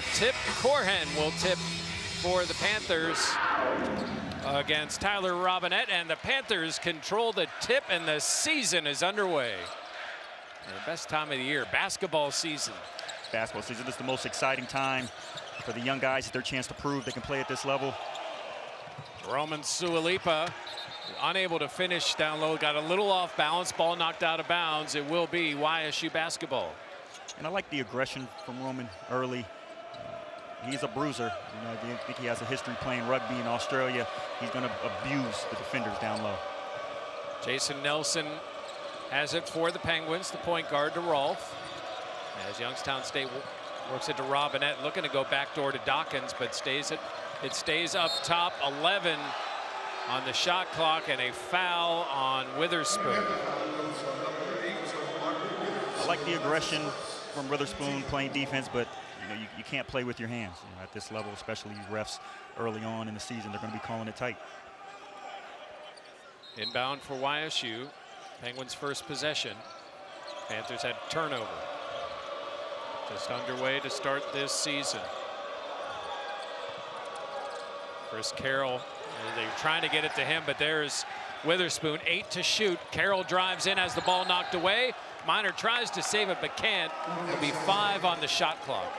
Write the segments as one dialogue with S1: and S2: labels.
S1: for tip. Corhen will tip for the Panthers against Tyler Robinette, and the Panthers control the tip, and the season is underway. And the best time of the year, basketball season.
S2: Basketball season is the most exciting time for the young guys. It's their chance to prove they can play at this level.
S1: Roman Sualipa unable to finish down low, got a little off balance, ball knocked out of bounds. It will be YSU basketball.
S2: And I like the aggression from Roman early. He's a bruiser. You know, I think he has a history playing rugby in Australia. He's going to abuse the defenders down low.
S1: Jason Nelson has it for the Penguins, the point guard to Rolfe. As Youngstown State works it to Robinette, looking to go backdoor to Dawkins, but it stays up top. 11 on the shot clock, and a foul on Witherspoon.
S2: I like the aggression from Witherspoon playing defense, but you can't play with your hands at this level, especially these refs early on in the season. They're going to be calling it tight.
S1: Inbound for YSU. Penguins' first possession. Panthers had turnover. Just underway to start this season. Chris Carroll, they're trying to get it to him, but there's Witherspoon, 8 to shoot. Carroll drives in, has the ball knocked away. Miner tries to save it, but can't. It'll be 5 on the shot clock.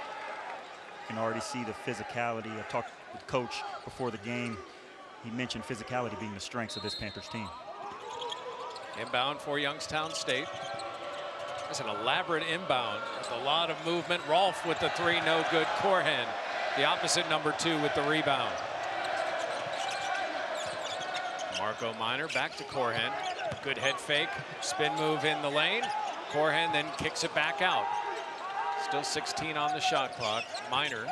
S2: You can already see the physicality. I talked with Coach before the game. He mentioned physicality being the strengths of this Panthers team.
S1: Inbound for Youngstown State. It's an elaborate inbound with a lot of movement. Rolfe with the 3, no good. Corhen, the opposite number 2 with the rebound. Marco Miner back to Corhen. Good head fake, spin move in the lane. Corhen then kicks it back out. Still 16 on the shot clock. Miner,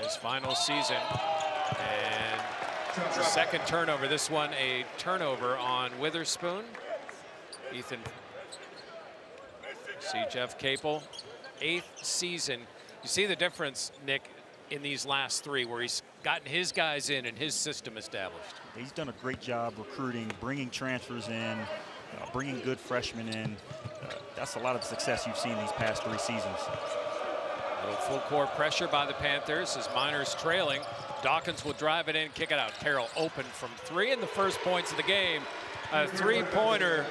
S1: his final season, and the second turnover. This one a turnover on Witherspoon. Ethan, see Jeff Capel, 8th season. You see the difference, Nick, in these last 3 where he's gotten his guys in and his system established.
S2: He's done a great job recruiting, bringing transfers in, bringing good freshmen in. That's a lot of the success you've seen these past 3 seasons.
S1: A little full court pressure by the Panthers as Miner's trailing. Dawkins will drive it in, kick it out. Carroll open from 3 in the first points of the game. A 3-pointer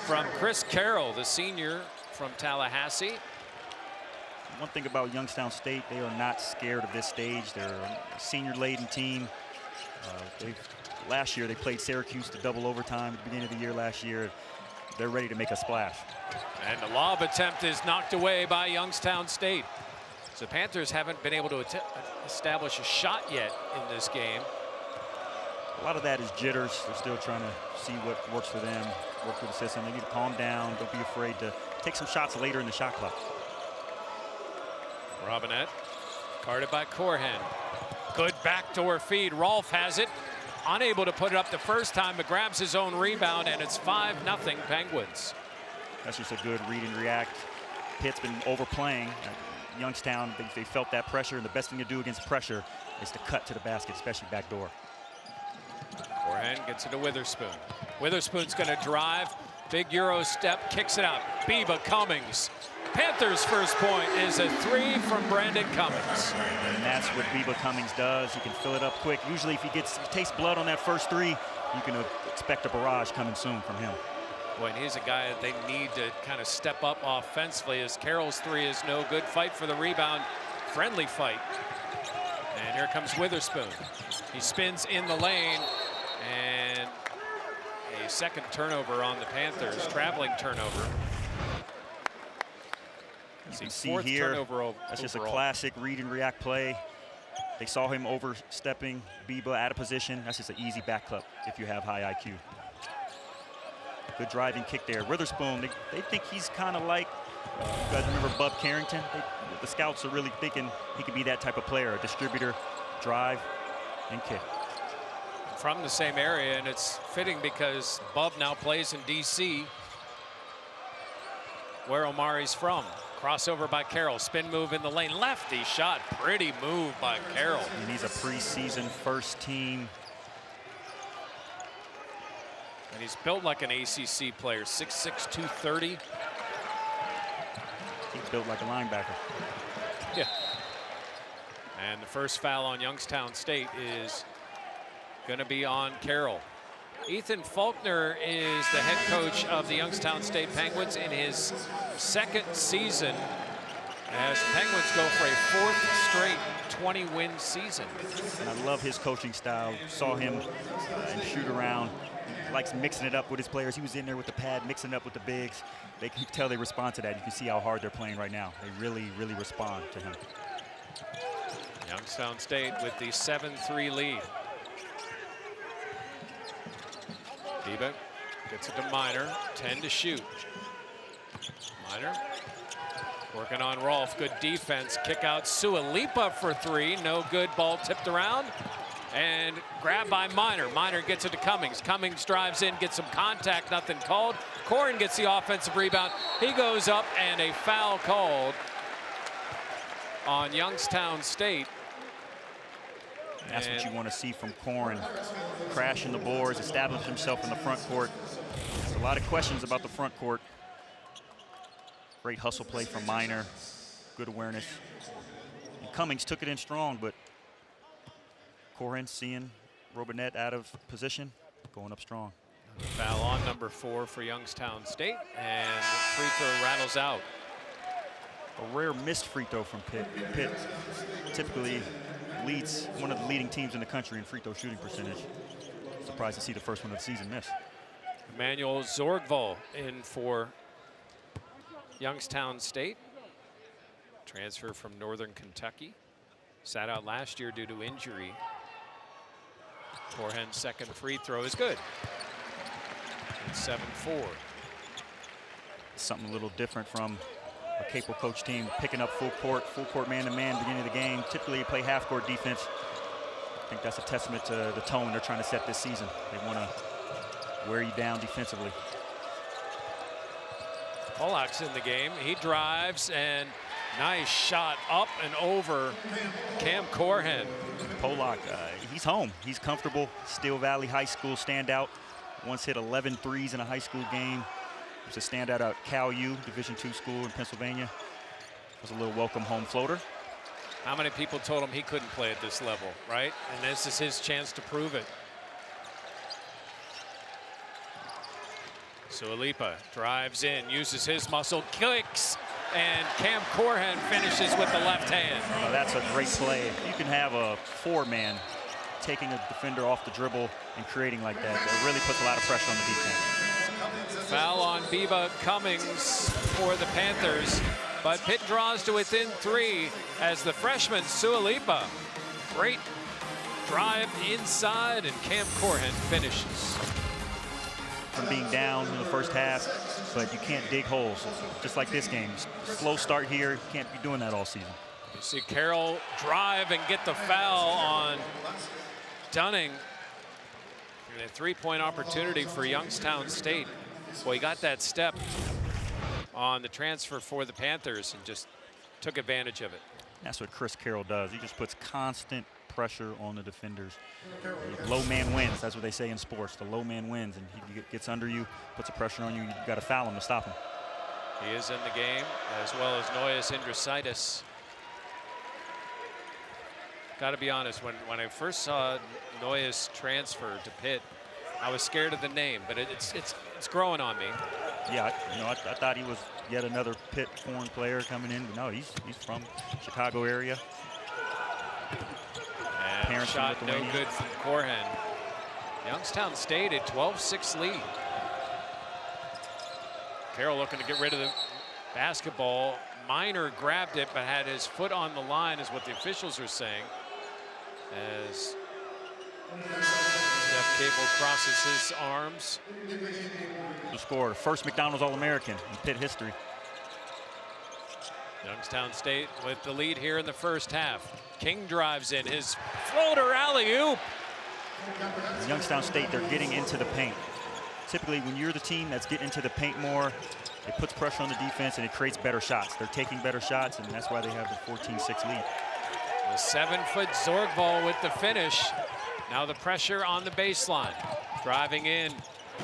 S1: from Chris Carroll, the senior from Tallahassee.
S2: One thing about Youngstown State, they are not scared of this stage. They're a senior-laden team. Last year, they played Syracuse to double overtime at the beginning of the year last year. They're ready to make a splash.
S1: And the lob attempt is knocked away by Youngstown State. So Panthers haven't been able to establish a shot yet in this game.
S2: A lot of that is jitters. They're still trying to see what works for them, work with the system. They need to calm down. Don't be afraid to take some shots later in the shot clock.
S1: Robinette, guarded by Corhen. Good backdoor feed. Rolfe has it. Unable to put it up the first time, but grabs his own rebound, and it's 5-0 Penguins.
S2: That's just a good read and react. Pitt's been overplaying. Youngstown, they felt that pressure, and the best thing to do against pressure is to cut to the basket, especially backdoor.
S1: Corhen gets it to Witherspoon. Witherspoon's going to drive. Big Euro step, kicks it out. Biba Cummings. Panthers' first point is a 3 from Brandin Cummings.
S2: And that's what Biba Cummings does. He can fill it up quick. Usually if he tastes blood on that first 3, you can expect a barrage coming soon from him.
S1: Boy, and he's a guy that they need to kind of step up offensively, as Carroll's 3 is no good. Fight for the rebound, friendly fight. And here comes Witherspoon. He spins in the lane, and a second turnover on the Panthers, traveling turnover.
S2: You can see here, that's just a classic read and react play. They saw him overstepping Biba out of position. That's just an easy back cut if you have high IQ. Good driving kick there. Witherspoon, they think he's kind of like, you guys remember Bub Carrington? The scouts are really thinking he could be that type of player, a distributor, drive, and kick.
S1: From the same area, and it's fitting because Bub now plays in DC, where Omari's from. Crossover by Carroll, spin move in the lane, lefty shot, pretty move by Carroll.
S2: And he's a preseason first team.
S1: And he's built like an ACC player, 6'6", 230.
S2: He's built like a linebacker.
S1: Yeah. And the first foul on Youngstown State is going to be on Carroll. Ethan Faulkner is the head coach of the Youngstown State Penguins in his second season as the Penguins go for a fourth straight 20-win season.
S2: And I love his coaching style. Saw him and shoot around. He likes mixing it up with his players. He was in there with the pad, mixing it up with the bigs. They can tell they respond to that. You can see how hard they're playing right now. They really, really respond to him.
S1: Youngstown State with the 7-3 lead. Biba gets it to Minor, 10 to shoot. Minor working on Rolfe, good defense. Kick out Sualipa for three, no good, ball tipped around. And grabbed by Minor. Minor gets it to Cummings. Cummings drives in, gets some contact, nothing called. Corhen gets the offensive rebound. He goes up and a foul called on Youngstown State.
S2: That's what you want to see from Corhen. Crashing the boards, establish himself in the front court. There's a lot of questions about the front court. Great hustle play from Minor. Good awareness. And Cummings took it in strong, but Corhen seeing Robinette out of position, going up strong.
S1: Foul on number 4 for Youngstown State, and the free throw rattles out.
S2: A rare missed free throw from Pitt. Pitt typically leads one of the leading teams in the country in free throw shooting percentage. Surprised to see the first one of the season miss.
S1: Emmanuel Zorgval in for Youngstown State. Transfer from Northern Kentucky. Sat out last year due to injury. Corhen's second free throw is good. It's 7-4.
S2: Something a little different from a capable coach team, picking up full court man-to-man beginning of the game. Typically, you play half-court defense. I think that's a testament to the tone they're trying to set this season. They want to wear you down defensively.
S1: Pollock's in the game. He drives, and nice shot up and over Cam Corhen.
S2: Pollock, he's home. He's comfortable. Steel Valley High School standout. Once hit 11 threes in a high school game. He was a standout at Cal U, Division II school in Pennsylvania. Was a little welcome home floater.
S1: How many people told him he couldn't play at this level, right? And this is his chance to prove it. Sualipa drives in, uses his muscle, kicks, and Cam Corhen finishes with the left hand.
S2: Oh, that's a great play. If you can have a 4-man taking a defender off the dribble and creating like that, it really puts a lot of pressure on the defense.
S1: Foul on Biba Cummings for the Panthers, but Pitt draws to within 3 as the freshman Sualipa. Great drive inside, and Cam Corhen finishes.
S2: From being down in the first half, but you can't dig holes. Just like this game, slow start here, you can't be doing that all season.
S1: You see Carroll drive and get the foul on Dunning. And a 3-point opportunity for Youngstown State. Well, he got that step on the transfer for the Panthers and just took advantage of it.
S2: That's what Chris Carroll does. He just puts constant pressure on the defenders. The low man wins. That's what they say in sports. The low man wins, and he gets under you, puts a pressure on you. You got to foul him to stop him.
S1: He is in the game, as well as Noyes Indrisitis. Got to be honest, when I first saw Noyes transfer to Pitt, I was scared of the name, but it's growing on me.
S2: Yeah, I thought he was yet another Pitt foreign player coming in, but no, he's from Chicago area.
S1: And shot no good from Corhen. Youngstown State a 12-6 lead. Carroll looking to get rid of the basketball. Minor grabbed it, but had his foot on the line, is what the officials are saying. As Jeff Cable crosses his arms.
S2: The score, first McDonald's All-American in Pitt history.
S1: Youngstown State with the lead here in the first half. King drives in, his floater alley-oop.
S2: Youngstown State, they're getting into the paint. Typically, when you're the team that's getting into the paint more, it puts pressure on the defense and it creates better shots. They're taking better shots, and that's why they have the 14-6 lead.
S1: The 7-foot Zorgval with the finish. Now the pressure on the baseline. Driving in.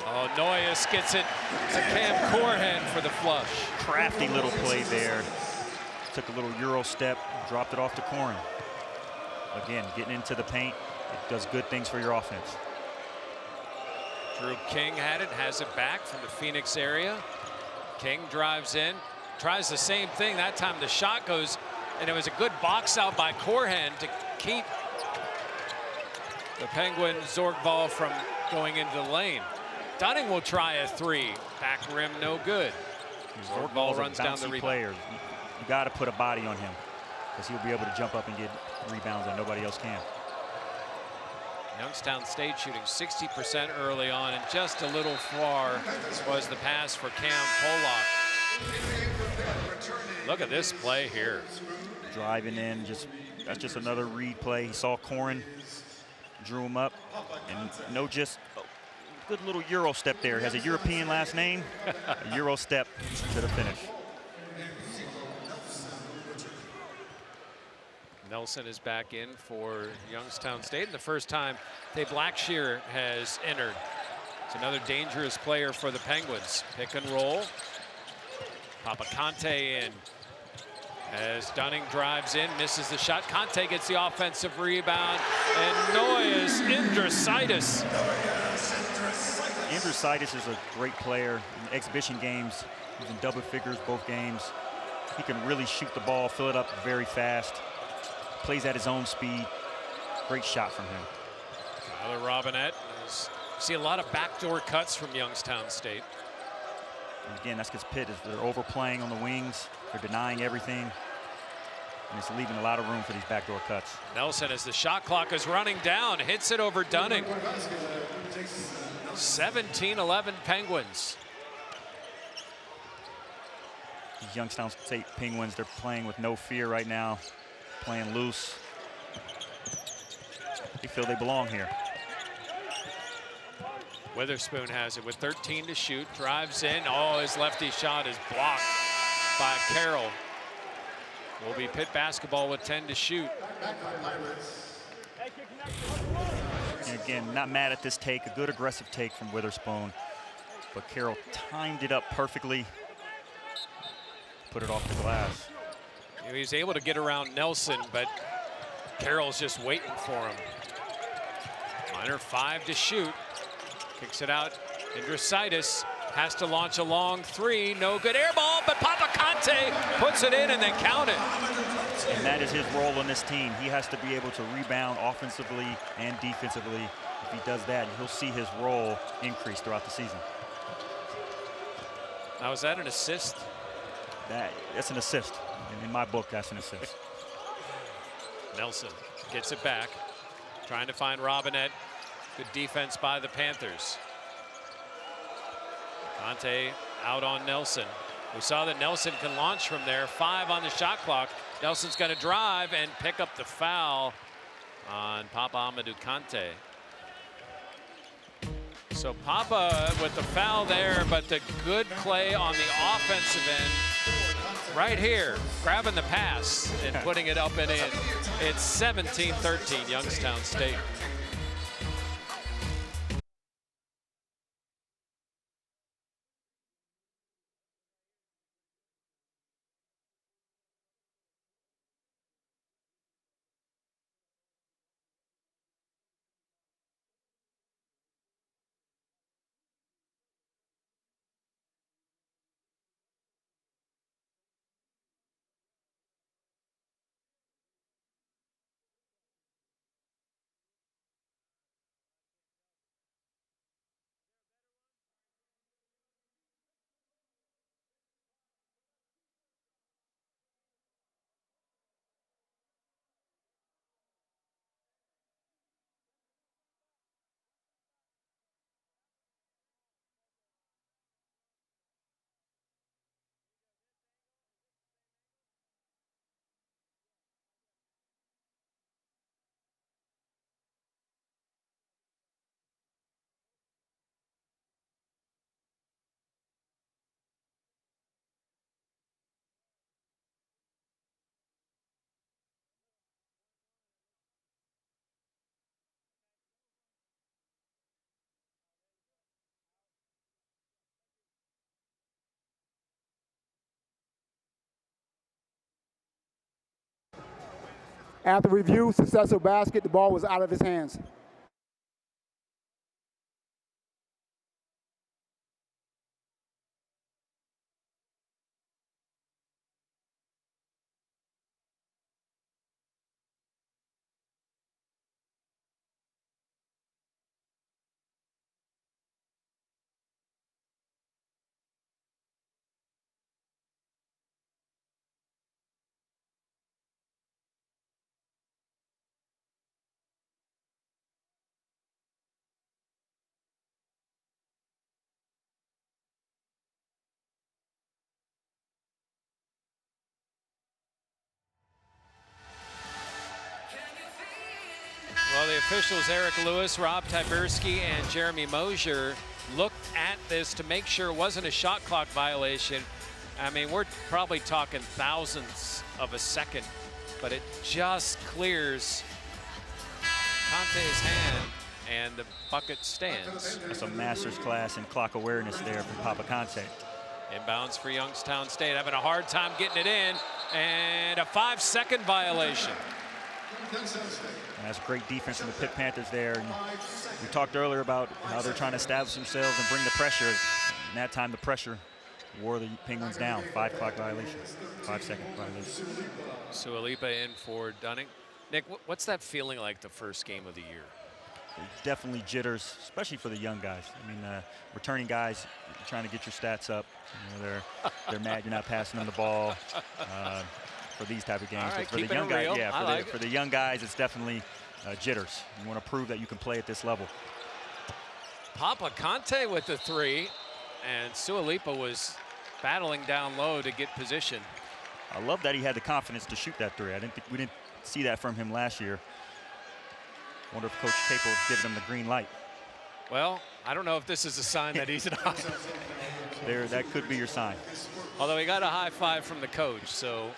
S1: Oh, Noyes gets it to Cam Corhen for the flush.
S2: Crafty little play there. took a little Euro step, dropped it off to Corhen. Again, getting into the paint, it does good things for your offense.
S1: Drew King had it, has it back from the Phoenix area. King drives in, tries the same thing. That time the shot goes, and it was a good box out by Corhen to keep the Penguin Zork ball from going into the lane. Dunning will try a three. Back rim, no good. Zork ball runs down the rebound.
S2: Player. You got to put a body on him because he'll be able to jump up and get rebounds that nobody else can.
S1: Youngstown State shooting 60% early on, and just a little far was the pass for Cam Pollock. Look at this play here.
S2: Driving in, that's just another read play. He saw Corhen, drew him up, and just good little Euro step there. Has a European last name, a Euro step to the finish.
S1: Nelson is back in for Youngstown State, and the first time Tay Blackshear has entered. It's another dangerous player for the Penguins. Pick and roll. Papa Conte in. As Dunning drives in, misses the shot. Conte gets the offensive rebound, and Noyes Indrisitis.
S2: Indrisitis is a great player in exhibition games. He's in double figures both games. He can really shoot the ball, fill it up very fast. Plays at his own speed. Great shot from him.
S1: Tyler Robinette. See a lot of backdoor cuts from Youngstown State.
S2: And again, that's because Pitt they're overplaying on the wings. They're denying everything. And it's leaving a lot of room for these backdoor cuts.
S1: Nelson, as the shot clock is running down, hits it over Dunning. 17-11 Penguins.
S2: These Youngstown State Penguins, they're playing with no fear right now. Playing loose. They feel they belong here.
S1: Witherspoon has it with 13 to shoot. Drives in. Oh, his lefty shot is blocked by Carroll. Will be Pitt basketball with 10 to shoot.
S2: And again, not mad at this take. A good aggressive take from Witherspoon. But Carroll timed it up perfectly. Put it off the glass.
S1: He was able to get around Nelson, but Carroll's just waiting for him. Minor 5 to shoot. Kicks it out. Indrisitis has to launch a long three. No good air ball, but Papa Conte puts it in and they count it.
S2: And that is his role on this team. He has to be able to rebound offensively and defensively. If he does that, he'll see his role increase throughout the season.
S1: Now, is that an assist?
S2: That's an assist. In my book, that's an assist.
S1: Nelson gets it back. Trying to find Robinette. Good defense by the Panthers. Conte out on Nelson. We saw that Nelson can launch from there. 5 on the shot clock. Nelson's going to drive and pick up the foul on Papa Amadou Conte. So Papa with the foul there, but the good play on the offensive end. Right here, grabbing the pass and putting it up and in. It's 17-13 Youngstown State.
S3: After review, successful basket, the ball was out of his hands.
S1: Well, the officials, Eric Lewis, Rob Tyberski, and Jeremy Mosier, looked at this to make sure it wasn't a shot clock violation. I mean, we're probably talking thousandths of a second, but it just clears Conte's hand, and the bucket stands.
S2: That's a master's class in clock awareness there from Papa Conte.
S1: Inbounds for Youngstown State, having a hard time getting it in, and a 5-second violation.
S2: And that's great defense from the Pitt Panthers there. And we talked earlier about how they're trying to establish themselves and bring the pressure. And that time the pressure wore the Penguins down. 5 clock violation, 5-second violation.
S1: Sualipa in for Dunning. Nick, what's that feeling like the first game of the year?
S2: Definitely jitters, especially for the young guys. I mean, returning guys, you're trying to get your stats up. You know, they're mad you're not passing them the ball for these type of games.
S1: Right,
S2: but for the young guys, for the young guys, it's definitely jitters. You want to prove that you can play at this level.
S1: Papa Conte with the 3, and Sualipa was battling down low to get position.
S2: I love that he had the confidence to shoot that 3. We didn't see that from him last year. Wonder if Coach Capel has given him the green light.
S1: Well, I don't know if this is a sign that he's not.
S2: That could be your sign.
S1: Although he got a high five from the coach, so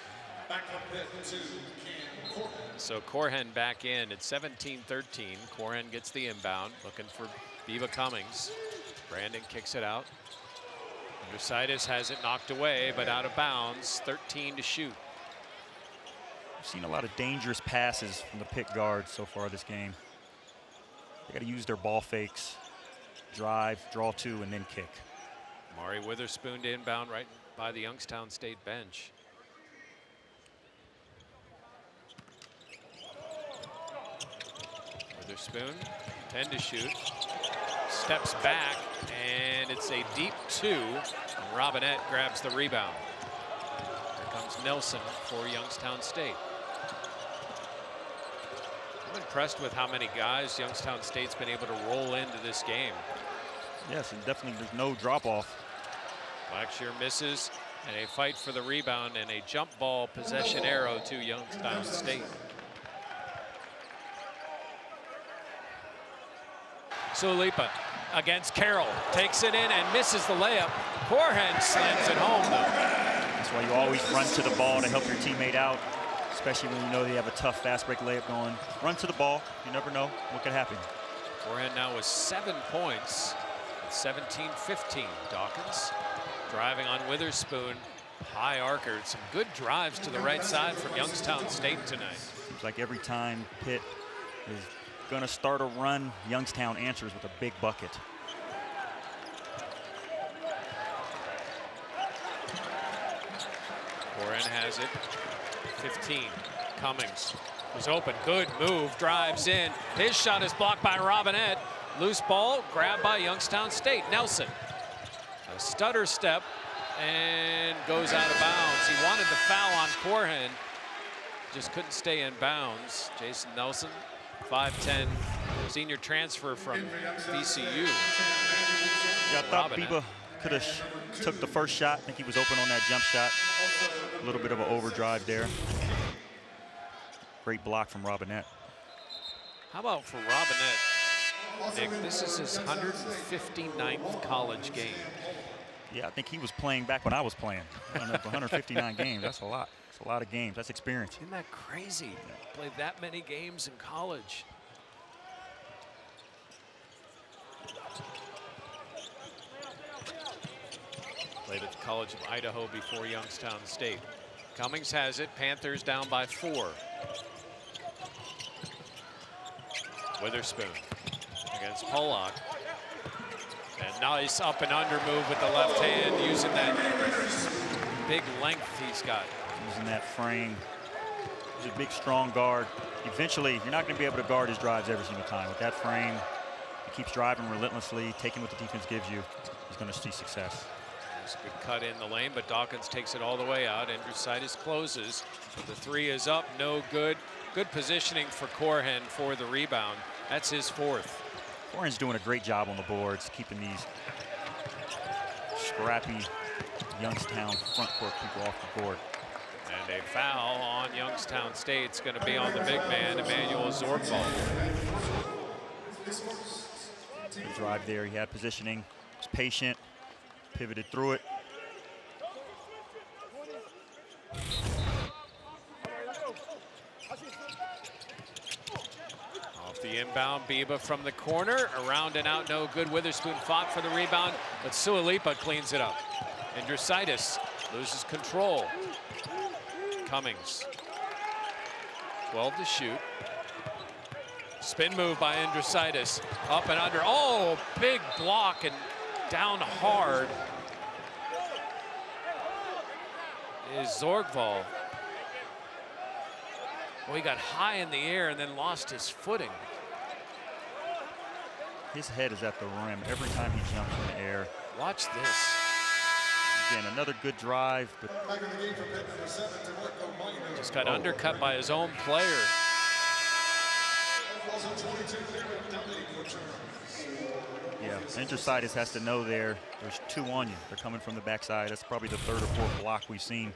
S1: Corhen back in at 17-13. Corhen gets the inbound, looking for Cummings. Brandin kicks it out. Undersidus has it knocked away, but out of bounds. 13 to shoot.
S2: I've seen a lot of dangerous passes from the Pitt guards so far this game. They got to use their ball fakes, drive, draw 2, and then kick.
S1: Mari Witherspoon to inbound right by the Youngstown State bench. Witherspoon, 10 to shoot. Steps back, and it's a deep 2. And Robinette grabs the rebound. Here comes Nelson for Youngstown State. I'm impressed with how many guys Youngstown State's been able to roll into this game.
S2: Yes, and definitely there's no drop-off.
S1: Blackshear misses, and a fight for the rebound, and a jump ball possession arrow to Youngstown State. Sualipa against Carroll, takes it in and misses the layup. Corhen slams it home, though.
S2: That's why you always run to the ball to help your teammate out, especially when you know they have a tough fast break layup going. Run to the ball. You never know what could happen.
S1: Corhen now with 7 points at 17-15. Dawkins driving on Witherspoon. High archer. Some good drives to the right side from Youngstown State tonight.
S2: Seems like every time Pitt is going to start a run, Youngstown answers with a big bucket.
S1: Corhen has it. 15. Cummings was open. Good move. Drives in. His shot is blocked by Robinette. Loose ball grabbed by Youngstown State. Nelson. A stutter step and goes out of bounds. He wanted the foul on Corhen. Just couldn't stay in bounds. Jason Nelson, 5'10", senior transfer from VCU.
S2: Yeah, I thought Biba could have took the first shot. I think he was open on that jump shot. A little bit of an overdrive there. Great block from Robinette.
S1: How about for Robinette? Nick, this is his 159th college game.
S2: Yeah, I think he was playing back when I was playing. 159 games, that's a lot. That's a lot of games, that's experience.
S1: Isn't that crazy? Played that many games in college. Played at the College of Idaho before Youngstown State. Cummings has it, Panthers down by 4. Witherspoon against Pollock. And nice up and under move with the left hand, using that big length he's got.
S2: Using that frame. He's a big, strong guard. Eventually, you're not going to be able to guard his drives every single time. With that frame, he keeps driving relentlessly, taking what the defense gives you. He's going to see success.
S1: There's a good cut in the lane, but Dawkins takes it all the way out. Andrusaitis closes. The three is up, no good. Good positioning for Corhen for the rebound. That's his fourth.
S2: Corhen's doing a great job on the boards, keeping these scrappy Youngstown front court people off the board.
S1: And a foul on Youngstown State. It's going to be on the big man, Emmanuel Zorgball.
S2: Good drive there. He had positioning, was patient, pivoted through it.
S1: Off the inbound, Biba from the corner, around and out, no good. Witherspoon fought for the rebound, but Sualipa cleans it up. Andrusaitis loses control. Cummings, 12 to shoot. Spin move by Andrusaitis, up and under. Oh, big block and down hard is Zorgball. Well, he got high in the air and then lost his footing.
S2: His head is at the rim every time he jumps in the air.
S1: Watch this.
S2: Again, another good drive, but
S1: just got undercut by his own player.
S2: Yeah, Andrusaitis has to know there's two on you. They're coming from the backside. That's probably the third or fourth block we've seen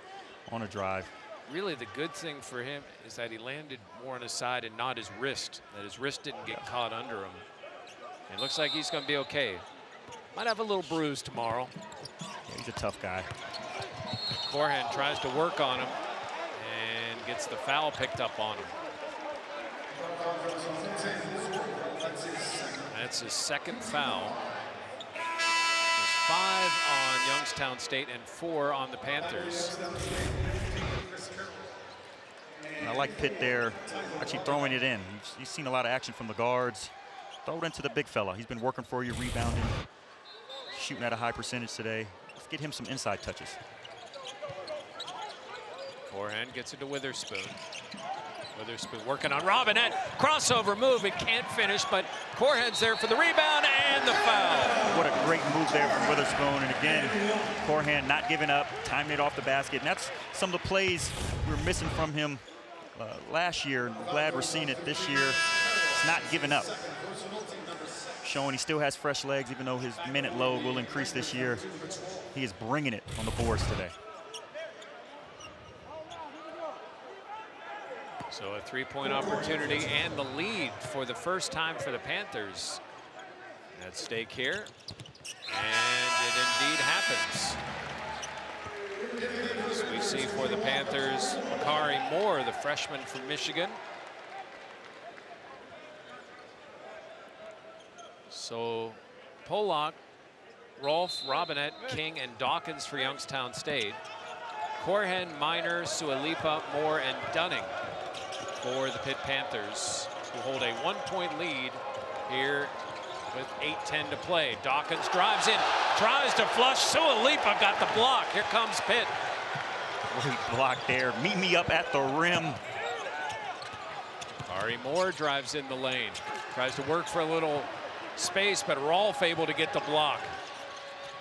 S2: on a drive.
S1: Really, the good thing for him is that he landed more on his side and not his wrist, that his wrist didn't get caught under him. It looks like he's going to be okay. Might have a little bruise tomorrow.
S2: Yeah, he's a tough guy.
S1: Corhen tries to work on him and gets the foul picked up on him. That's his second foul. There's 5 on Youngstown State and 4 on the Panthers.
S2: And I like Pitt there, actually throwing it in. You've seen a lot of action from the guards. Throw it into the big fella. He's been working for you, rebounding, shooting at a high percentage today. Let's get him some inside touches.
S1: Corhen gets it to Witherspoon. Witherspoon working on Robinette. Crossover move. It can't finish, but Corhen's there for the rebound and the foul.
S2: What a great move there from Witherspoon. And again, Corhen not giving up, timing it off the basket. And that's some of the plays we were missing from him last year. I'm glad we're seeing it this year. It's not giving up. Showing he still has fresh legs, even though his minute load will increase this year. He is bringing it on the boards today.
S1: So a three-point opportunity and the lead for the first time for the Panthers at stake here. And it indeed happens. As we see for the Panthers, Makari Moore, the freshman from Michigan. So Pollock, Rolfe, Robinette, King, and Dawkins for Youngstown State. Corhen, Minor, Sualipa, Moore, and Dunning for the Pitt Panthers, who hold a 1-point lead here with 8:10 to play. Dawkins drives in, tries to flush. Sualipa got the block. Here comes Pitt.
S2: Great block there. Meet me up at the rim.
S1: Ari Moore drives in the lane. Tries to work for a little space, but Rolfe able to get the block.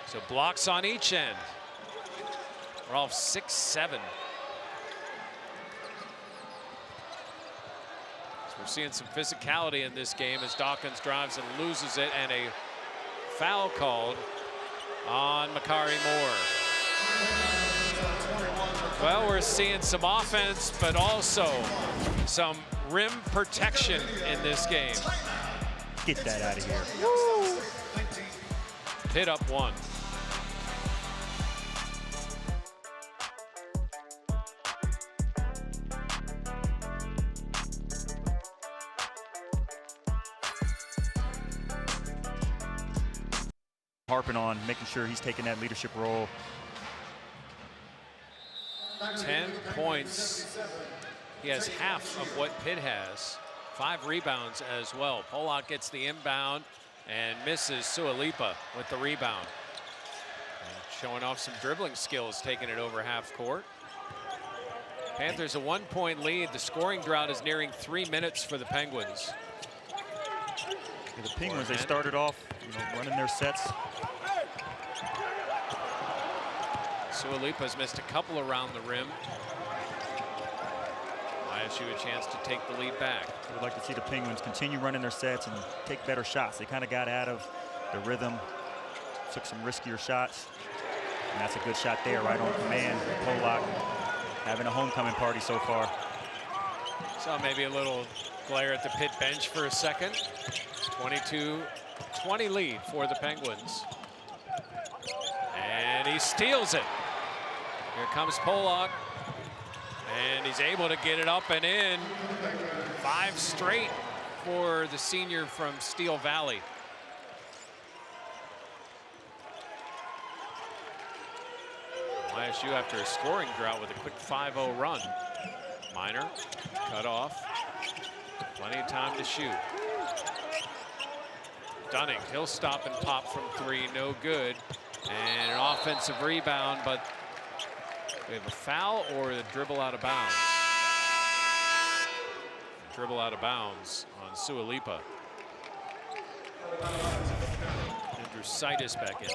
S1: So blocks on each end. Rolfe 6'7". We're seeing some physicality in this game as Dawkins drives and loses it, and a foul called on Makari Moore. Well, we're seeing some offense, but also some rim protection in this game.
S2: Get that out of here.
S1: Woo. Pitt up 1.
S2: Harping on, making sure he's taking that leadership role.
S1: 10 points. He has half of what Pitt has 5 rebounds as well. Pollock gets the inbound and misses Sualipa with the rebound. And showing off some dribbling skills, taking it over half court. Panthers a 1-point lead. The scoring drought is nearing 3 minutes for the Penguins.
S2: The Penguins, they started off running their sets.
S1: Sualipa's missed a couple around the rim. ISU a chance to take the lead back.
S2: I would like to see the Penguins continue running their sets and take better shots. They kind of got out of the rhythm, took some riskier shots. And that's a good shot there, right on command. Pollock having a homecoming party so far.
S1: Saw maybe a little glare at the Pitt bench for a second. 22-20 lead for the Penguins. And he steals it. Here comes Pollock. And he's able to get it up and in. 5 straight for the senior from Steel Valley. ISU after a scoring drought with a quick 5-0 run. Minor cut off. Plenty of time to shoot. Dunning, he'll stop and pop from 3, no good. And an offensive rebound, but we have a foul or a dribble out of bounds. Dribble out of bounds on Sualipa. Andrew Saitis back in.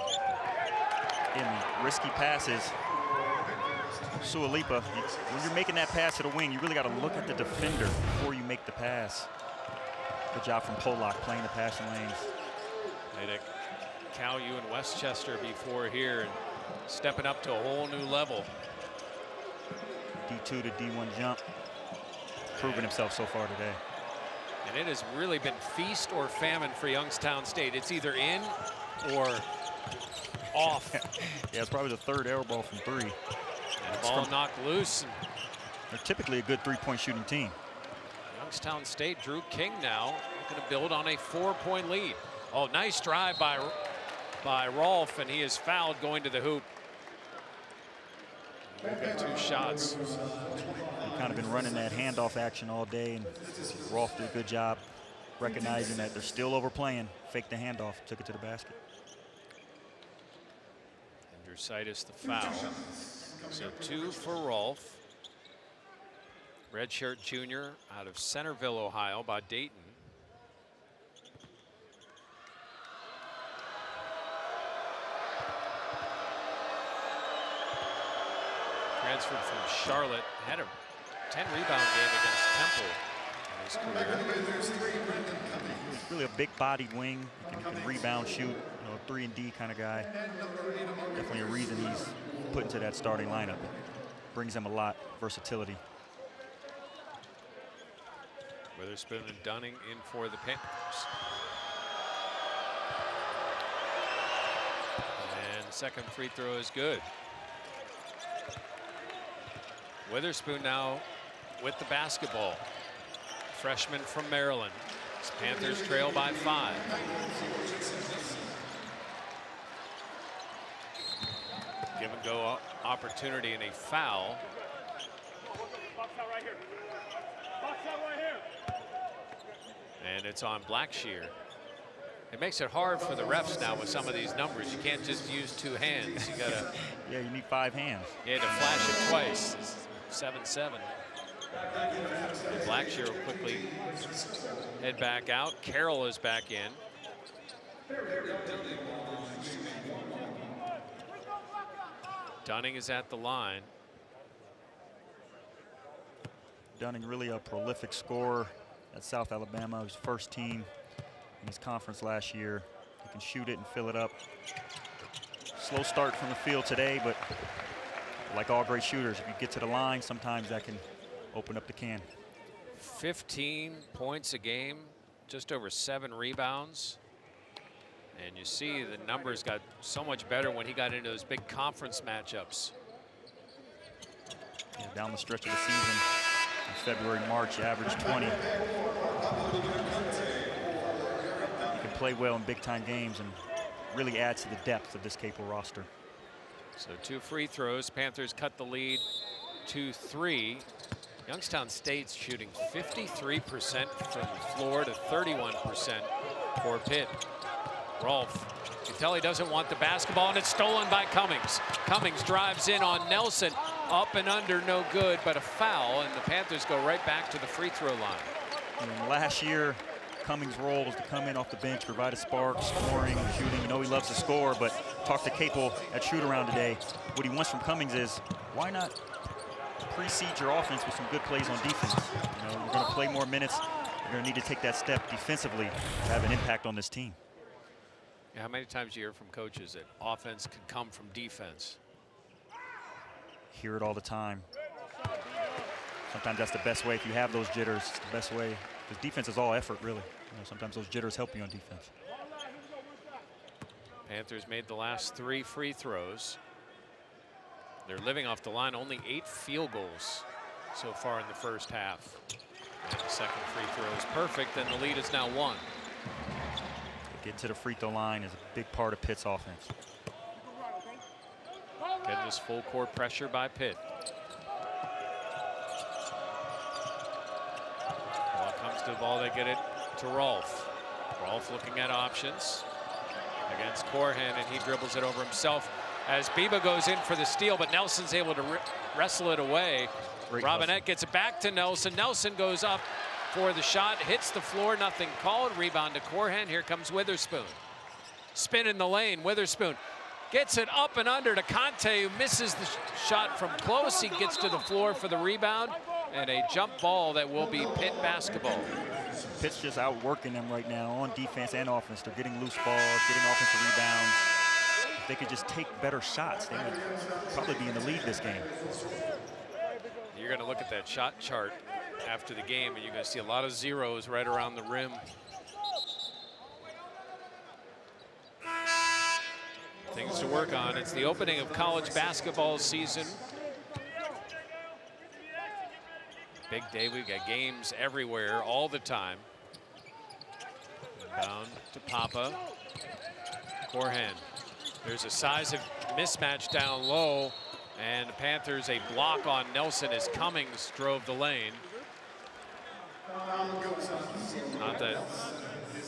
S2: In risky passes, Sualipa, when you're making that pass to the wing, you really got to look at the defender before you make the pass. Good job from Pollock playing the passing lanes.
S1: Played at Cal U in Westchester before here and stepping up to a whole new level.
S2: D2 to D1 jump, proving himself so far today.
S1: And it has really been feast or famine for Youngstown State. It's either in or off.
S2: Yeah, it's probably the 3rd air ball from 3.
S1: And the ball knocked loose.
S2: They're typically a good 3-point shooting team.
S1: Youngstown State, Drew King now going to build on a 4-point lead. Oh, nice drive by Rolfe, and he is fouled going to the hoop. We've got 2 shots.
S2: They've kind of been running that handoff action all day, and Rolfe did a good job recognizing that they're still overplaying. Faked the handoff, took it to the basket.
S1: Andrew Saitis the foul. So 2 for Rolfe. Redshirt junior out of Centerville, Ohio, by Dayton. Transferred from Charlotte, had a 10-rebound game against Temple in his career.
S2: He's really a big-bodied wing. He can rebound, shoot, 3-and-D kind of guy. Definitely a reason he's put into that starting lineup. Brings him a lot, versatility.
S1: Witherspoon and Dunning in for the Panthers. And second free throw is good. Witherspoon now with the basketball. Freshman from Maryland. Panthers trail by 5. Give and go opportunity and a foul. And it's on Blackshear. It makes it hard for the refs now with some of these numbers. You can't just use 2 hands. You gotta.
S2: Yeah, you need 5 hands.
S1: You had to flash it twice. 7-7. And Blackshear will quickly head back out. Carroll is back in. Dunning is at the line.
S2: Dunning really a prolific scorer at South Alabama. His first team in his conference last year. He can shoot it and fill it up. Slow start from the field today, but like all great shooters, if you get to the line, sometimes that can open up the can.
S1: 15 points a game, just over 7 rebounds. And you see the numbers got so much better when he got into those big conference matchups.
S2: Yeah, down the stretch of the season, in February, March, averaged 20. He can play well in big-time games and really adds to the depth of this Capel roster.
S1: So 2 free throws. Panthers cut the lead to 3. Youngstown State's shooting 53% from the floor to 31% for Pitt. Rolfe, you can tell he doesn't want the basketball, and it's stolen by Cummings. Cummings drives in on Nelson, up and under, no good, but a foul, and the Panthers go right back to the free throw line.
S2: And last year, Cummings' role was to come in off the bench, provide a spark, scoring, shooting. You know he loves to score, but talk to Capel at shoot-around today. What he wants from Cummings is, why not precede your offense with some good plays on defense? You know, you're going to play more minutes. You're going to need to take that step defensively to have an impact on this team.
S1: Yeah, how many times do you hear from coaches that offense can come from defense?
S2: Hear it all the time. Sometimes that's the best way. If you have those jitters, it's the best way. Because defense is all effort, really. You know, sometimes those jitters help you on defense.
S1: Panthers made the last 3 free throws. They're living off the line, only 8 field goals so far in the first half. And the second free throw is perfect, and the lead is now 1.
S2: Getting to the free throw line is a big part of Pitt's offense.
S1: Getting this full court pressure by Pitt. Ball comes to the ball, they get it to Rolfe. Rolfe looking at options against Corhen, and he dribbles it over himself as Biba goes in for the steal, but Nelson's able to wrestle it away. Robinette gets it back to Nelson. Nelson goes up for the shot, hits the floor, nothing called. Rebound to Corhen. Here comes Witherspoon. Spin in the lane. Witherspoon gets it up and under to Conte, who misses the shot from close. He gets to the floor for the rebound, and a jump ball that will be Pitt basketball.
S2: Pitt's just outworking them right now on defense and offense. They're getting loose balls, getting offensive rebounds. If they could just take better shots, they would probably be in the lead this game.
S1: You're going to look at that shot chart after the game, and you're going to see a lot of zeros right around the rim. Things to work on. It's the opening of college basketball season. Big day. We've got games everywhere all the time. Down to Papa. Corhen. There's a size of mismatch down low, and the Panthers, a block on Nelson as Cummings drove the lane. Not that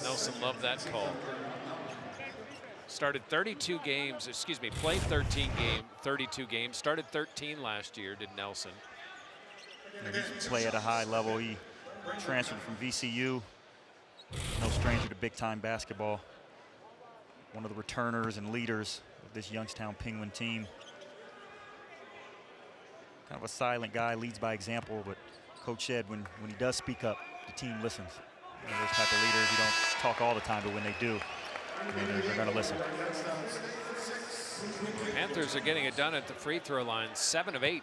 S1: Nelson loved that call. Started 32 games, excuse me, played 32 games. Started 13 last year, did Nelson.
S2: He play at a high level. He transferred from VCU. No stranger to big-time basketball. One of the returners and leaders of this Youngstown Penguin team. Kind of a silent guy, leads by example, but Coach said when he does speak up, the team listens. You know, those type of leaders, you don't talk all the time, but when they do, they're going to listen.
S1: Panthers are getting it done at the free throw line, 7 of 8.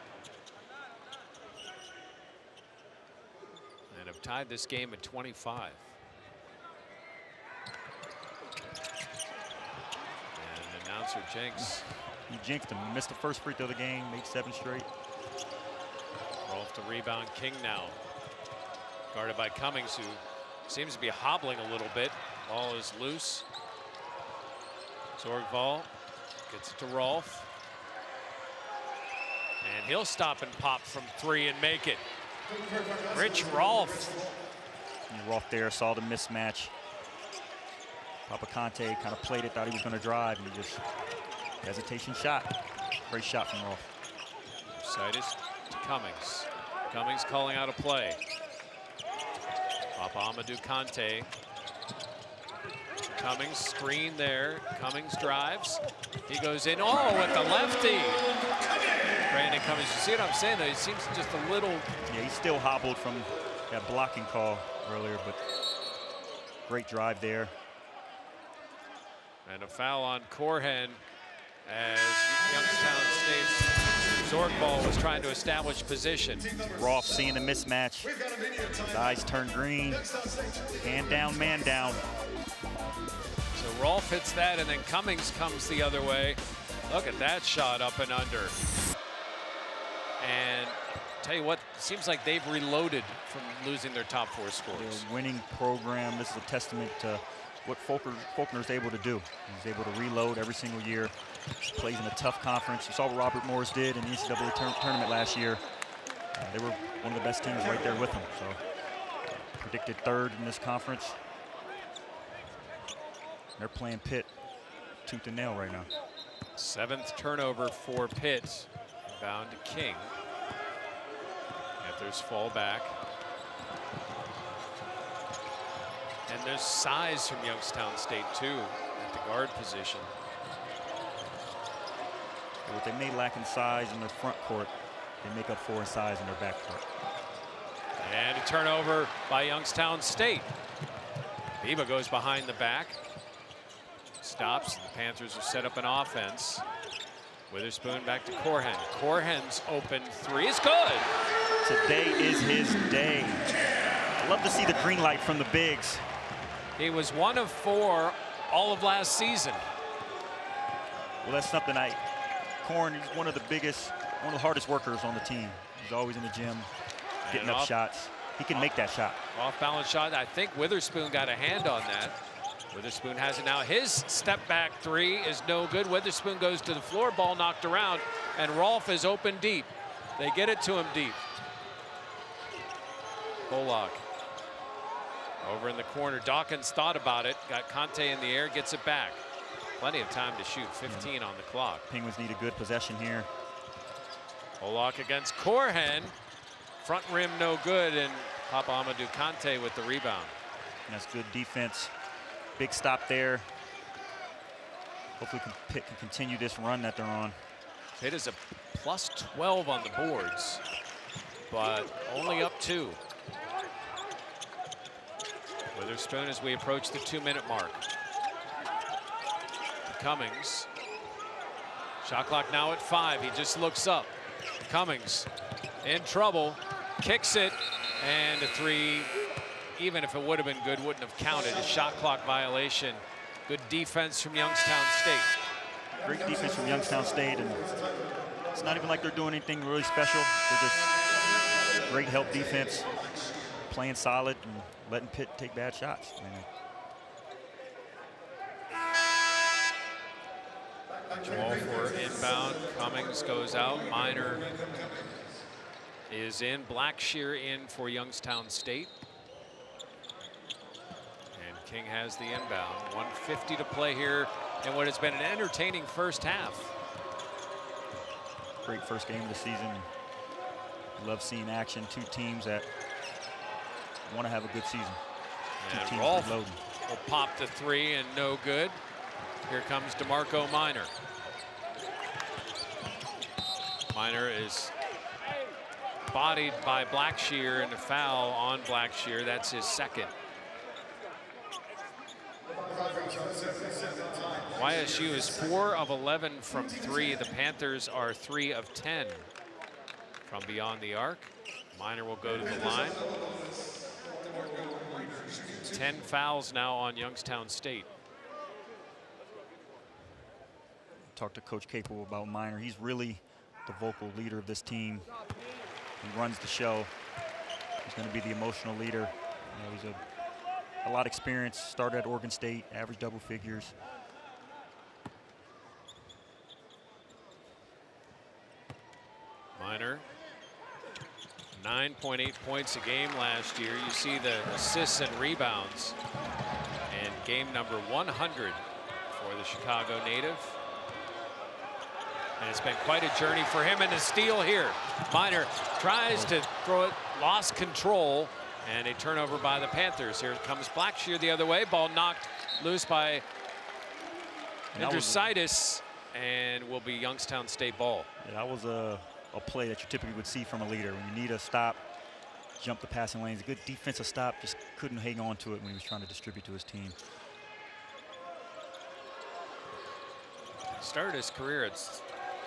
S1: And have tied this game at 25. And announcer Jenks.
S2: He jinxed him. He missed the first free throw of the game, made 7 straight.
S1: Rolfe to rebound. King now. Guarded by Cummings, who seems to be hobbling a little bit. Ball is loose. Zorgval gets it to Rolfe. And he'll stop and pop from 3 and make it. Rich Rolfe.
S2: And Rolfe there saw the mismatch. Papa Conte kind of played it, thought he was going to drive, and he just hesitation shot. Great shot from Rolfe.
S1: Situs to Cummings. Cummings calling out a play. Papa Amadou Conte. Cummings screen there. Cummings drives. He goes in. Oh, with the lefty. Brandin Cummings. You see what I'm saying, though? He seems just a little.
S2: Yeah, he's still hobbled from that blocking call earlier, but great drive there.
S1: And a foul on Corhen as Youngstown State's Zorgval was trying to establish position.
S2: Rolfe seeing the mismatch. His eyes turn green. Man down, man down.
S1: So Rolfe hits that, and then Cummings comes the other way. Look at that shot up and under. And tell you what, seems like they've reloaded from losing their top 4 scorers.
S2: They're a winning program. This is a testament to what Faulkner's able to do. He's able to reload every single year. Plays in a tough conference. You saw what Robert Morris did in the NCAA tournament last year. They were one of the best teams right there with them. So predicted third in this conference. They're playing Pitt tooth and nail right now.
S1: 7th turnover for Pitt. Inbound to King. Panthers fall back. And there's size from Youngstown State too at the guard position.
S2: What they may lack in size in their front court, they make up for in size in their back court.
S1: And a turnover by Youngstown State. Biba goes behind the back. Stops. The Panthers have set up an offense. Witherspoon back to Corhen. Corhen's open three is good.
S2: Today is his day. I love to see the green light from the bigs.
S1: He was 1 of 4 all of last season.
S2: Well, that's something Corhen, he's one of the hardest workers on the team. He's always in the gym, getting up shots. He can make that shot.
S1: Off-balance shot. I think Witherspoon got a hand on that. Witherspoon has it now. His step-back three is no good. Witherspoon goes to the floor, ball knocked around, and Rolfe is open deep. They get it to him deep. Pollock over in the corner. Dawkins thought about it, got Conte in the air, gets it back. Plenty of time to shoot, 15 on the clock.
S2: Penguins need a good possession here.
S1: Pollock against Corhen. Front rim no good, and Papa Amadou Conte with the rebound.
S2: And that's good defense. Big stop there. Hopefully Pitt can continue this run that they're on.
S1: Pitt is a plus 12 on the boards, but only up 2. Witherspoon as we approach the 2-minute mark. Cummings. Shot clock now at 5. He just looks up. Cummings in trouble. Kicks it. And a 3, even if it would have been good, wouldn't have counted. A shot clock violation. Good defense from Youngstown State.
S2: Great defense from Youngstown State. And it's not even like they're doing anything really special. They're just great help defense. Playing solid and letting Pitt take bad shots.
S1: Ball for inbound. Cummings goes out. Minor is in. Blackshear in for Youngstown State. And King has the inbound. 1:50 to play here in what has been an entertaining first half.
S2: Great first game of the season. Love seeing action. 2 teams that want to have a good season.
S1: And Rolfe will pop the 3 and no good. Here comes DeMarco Minor. Minor is bodied by Blackshear and a foul on Blackshear. That's his second. YSU is 4 of 11 from 3. The Panthers are 3 of 10 from beyond the arc. Minor will go to the line. 10 fouls now on Youngstown State.
S2: Talked to Coach Capel about Minor. He's really the vocal leader of this team. He runs the show. He's going to be the emotional leader. He's a lot of experience. Started at Oregon State, average double figures.
S1: Minor, 9.8 points a game last year. You see the assists and rebounds. And game number 100 for the Chicago native. And it's been quite a journey for him, and a steal here. Minor tries to throw it, lost control, and a turnover by the Panthers. Here comes Blackshear the other way. Ball knocked loose by Andrusitis, and will be Youngstown State ball.
S2: Yeah, that was a play that you typically would see from a leader. When you need a stop, jump the passing lanes. A good defensive stop, just couldn't hang on to it when he was trying to distribute to his team.
S1: Started his career at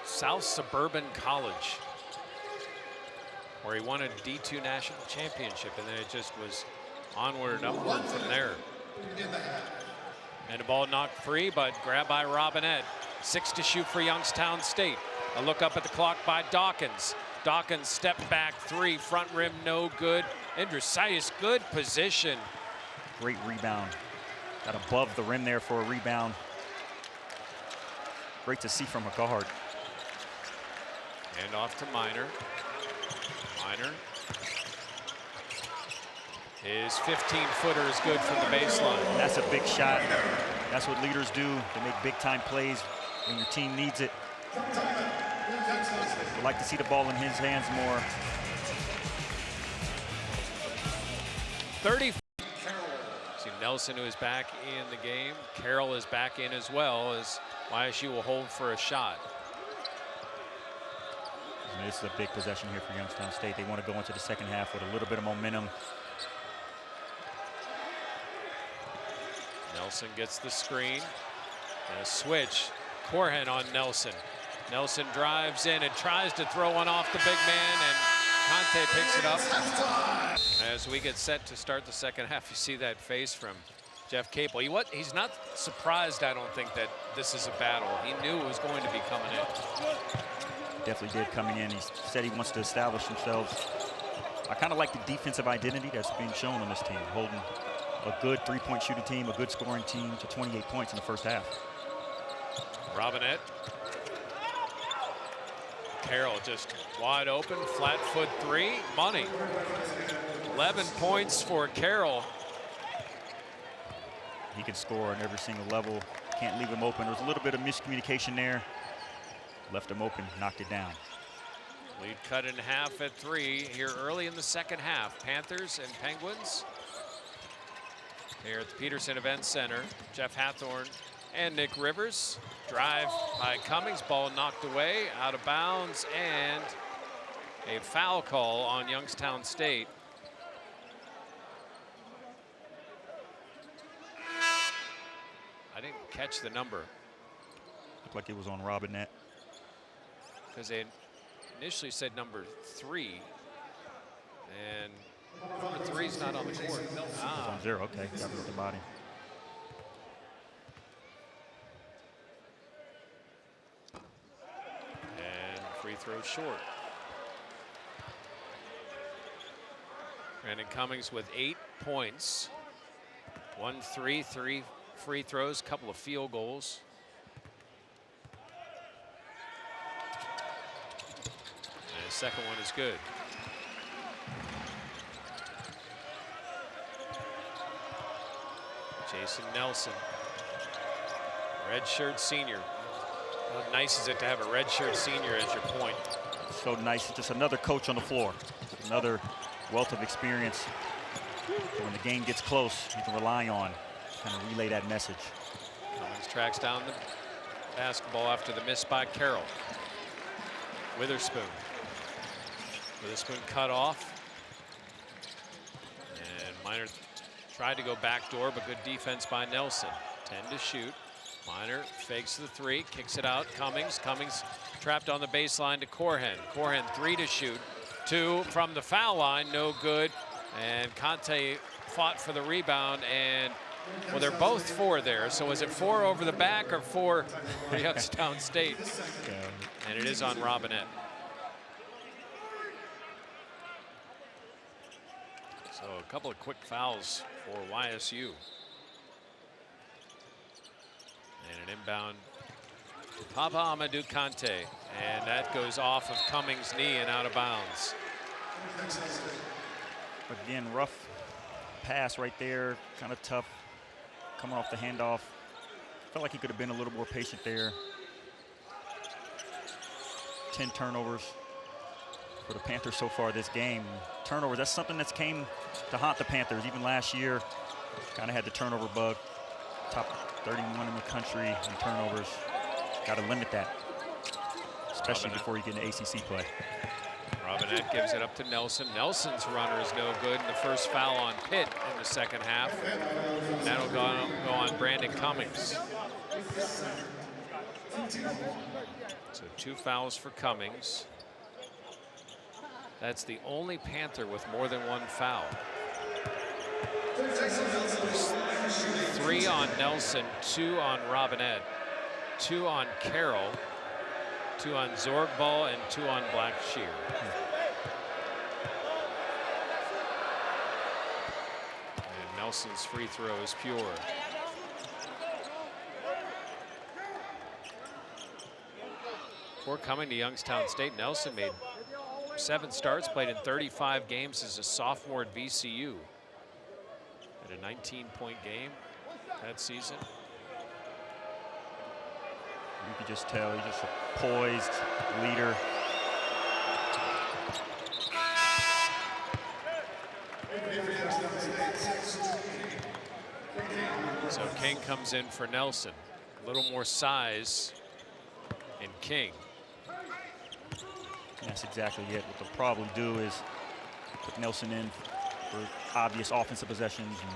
S1: South Suburban College, where he won a D2 national championship, and then it just was onward and upward from there. And the ball knocked free, but grabbed by Robinette. 6 to shoot for Youngstown State. A look up at the clock by Dawkins. Dawkins step back 3, front rim no good. Andrusitis, good position.
S2: Great rebound. Got above the rim there for a rebound. Great to see from a guard.
S1: And off to Minor. Minor His 15-footer is good from the baseline.
S2: That's a big shot. That's what leaders do. They make big-time plays when your team needs it. Would like to see the ball in his hands more.
S1: 30. See Nelson, who is back in the game. Carroll is back in as well, as YSU will hold for a shot.
S2: And this is a big possession here for Youngstown State. They want to go into the second half with a little bit of momentum.
S1: Nelson gets the screen. And a switch. Corhen on Nelson. Nelson drives in and tries to throw one off the big man, and Conte picks it up. As we get set to start the second half, you see that face from Jeff Capel. He's not surprised, I don't think, that this is a battle. He knew it was going to be coming in.
S2: Definitely did coming in. He said he wants to establish himself. I kind of like the defensive identity that's being shown on this team, holding a good three-point shooting team, a good scoring team to 28 points in the first half.
S1: Robinette. Carroll just wide open, flat foot three, money. 11 points for Carroll.
S2: He can score on every single level. Can't leave him open. There was a little bit of miscommunication there. Left him open, knocked it down.
S1: Lead cut in half at 3 here early in the second half. Panthers and Penguins here at the Peterson Event Center. Jeff Hathorn and Nick Rivers. Drive by Cummings, ball knocked away, out of bounds, and a foul call on Youngstown State. I didn't catch the number.
S2: Looked like it was on Robinette.
S1: Because they initially said number 3, and number 3's not on the court.
S2: It's on 0, okay, got it with the body.
S1: And free throw short. Brandin Cummings with 8 points. 1 3, 3 free throws, couple of field goals. And the second one is good. Jason Nelson, redshirt senior. How nice is it to have a redshirt senior as your point?
S2: So nice, just another coach on the floor. Another wealth of experience. When the game gets close, you can rely on, kind of relay that message.
S1: Cummings tracks down the basketball after the miss by Carroll. Witherspoon. Witherspoon cut off. And Minor tried to go backdoor, but good defense by Nelson. 10 to shoot. Minor fakes the 3, kicks it out. Cummings trapped on the baseline to Corhen. Corhen 3 to shoot. 2 from the foul line, no good. And Conte fought for the rebound, and well, they're both 4 there. So is it 4 over the back or 4 for Youngstown State? And it is on Robinette. So a couple of quick fouls for YSU. And an inbound, Papa Amadou Conte, and that goes off of Cummings' knee and out of bounds.
S2: Again, rough pass right there, kind of tough, coming off the handoff. Felt like he could have been a little more patient there. 10 turnovers for the Panthers so far this game. Turnovers, that's something that's came to haunt the Panthers. Even last year, kind of had the turnover bug. Top 31 in the country in turnovers. Got to limit that, especially before you get into ACC play.
S1: Robinette gives it up to Nelson. Nelson's runner is no good, and the first foul on Pitt in the second half. And that'll go on Brandin Cummings. So 2 fouls for Cummings. That's the only Panther with more than 1 foul. 3 on Nelson, 2 on Robinette, 2 on Carroll, 2 on Zorgball, and 2 on Blackshear. And Nelson's free throw is pure. Before coming to Youngstown State, Nelson made 7 starts, played in 35 games as a sophomore at VCU. Had a 19-point game that season.
S2: You could just tell he's just a poised leader.
S1: So King comes in for Nelson. A little more size in King.
S2: That's exactly it. What they'll probably do is put Nelson in for obvious offensive possessions and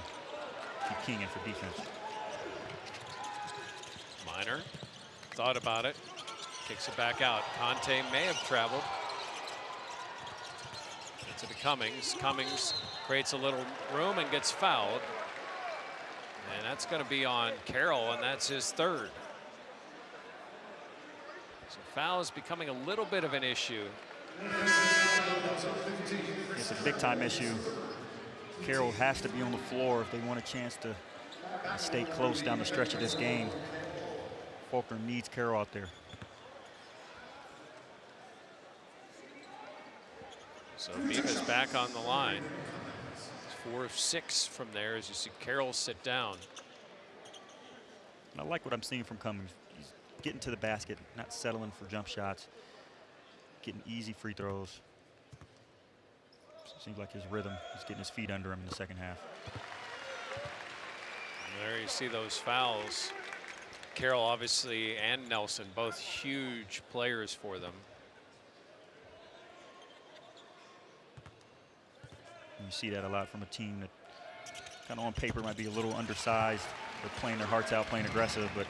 S2: keep King in for defense.
S1: Minor thought about it, kicks it back out. Conte may have traveled. Gets it to Cummings. Cummings creates a little room and gets fouled. And that's going to be on Carroll, and that's his third. So foul is becoming a little bit of an issue.
S2: It's a big-time issue. Carroll has to be on the floor if they want a chance to stay close down the stretch of this game. Faulkner needs Carroll out there.
S1: So Beava's back on the line. 4 of 6 from there as you see Carroll sit down.
S2: And I like what I'm seeing from Cummings. He's getting to the basket, not settling for jump shots, getting easy free throws. Seems like his rhythm. He's getting his feet under him in the second half.
S1: And there you see those fouls. Carroll obviously and Nelson, both huge players for them.
S2: And you see that a lot from a team that kind of on paper might be a little undersized. They're playing their hearts out, playing aggressive, but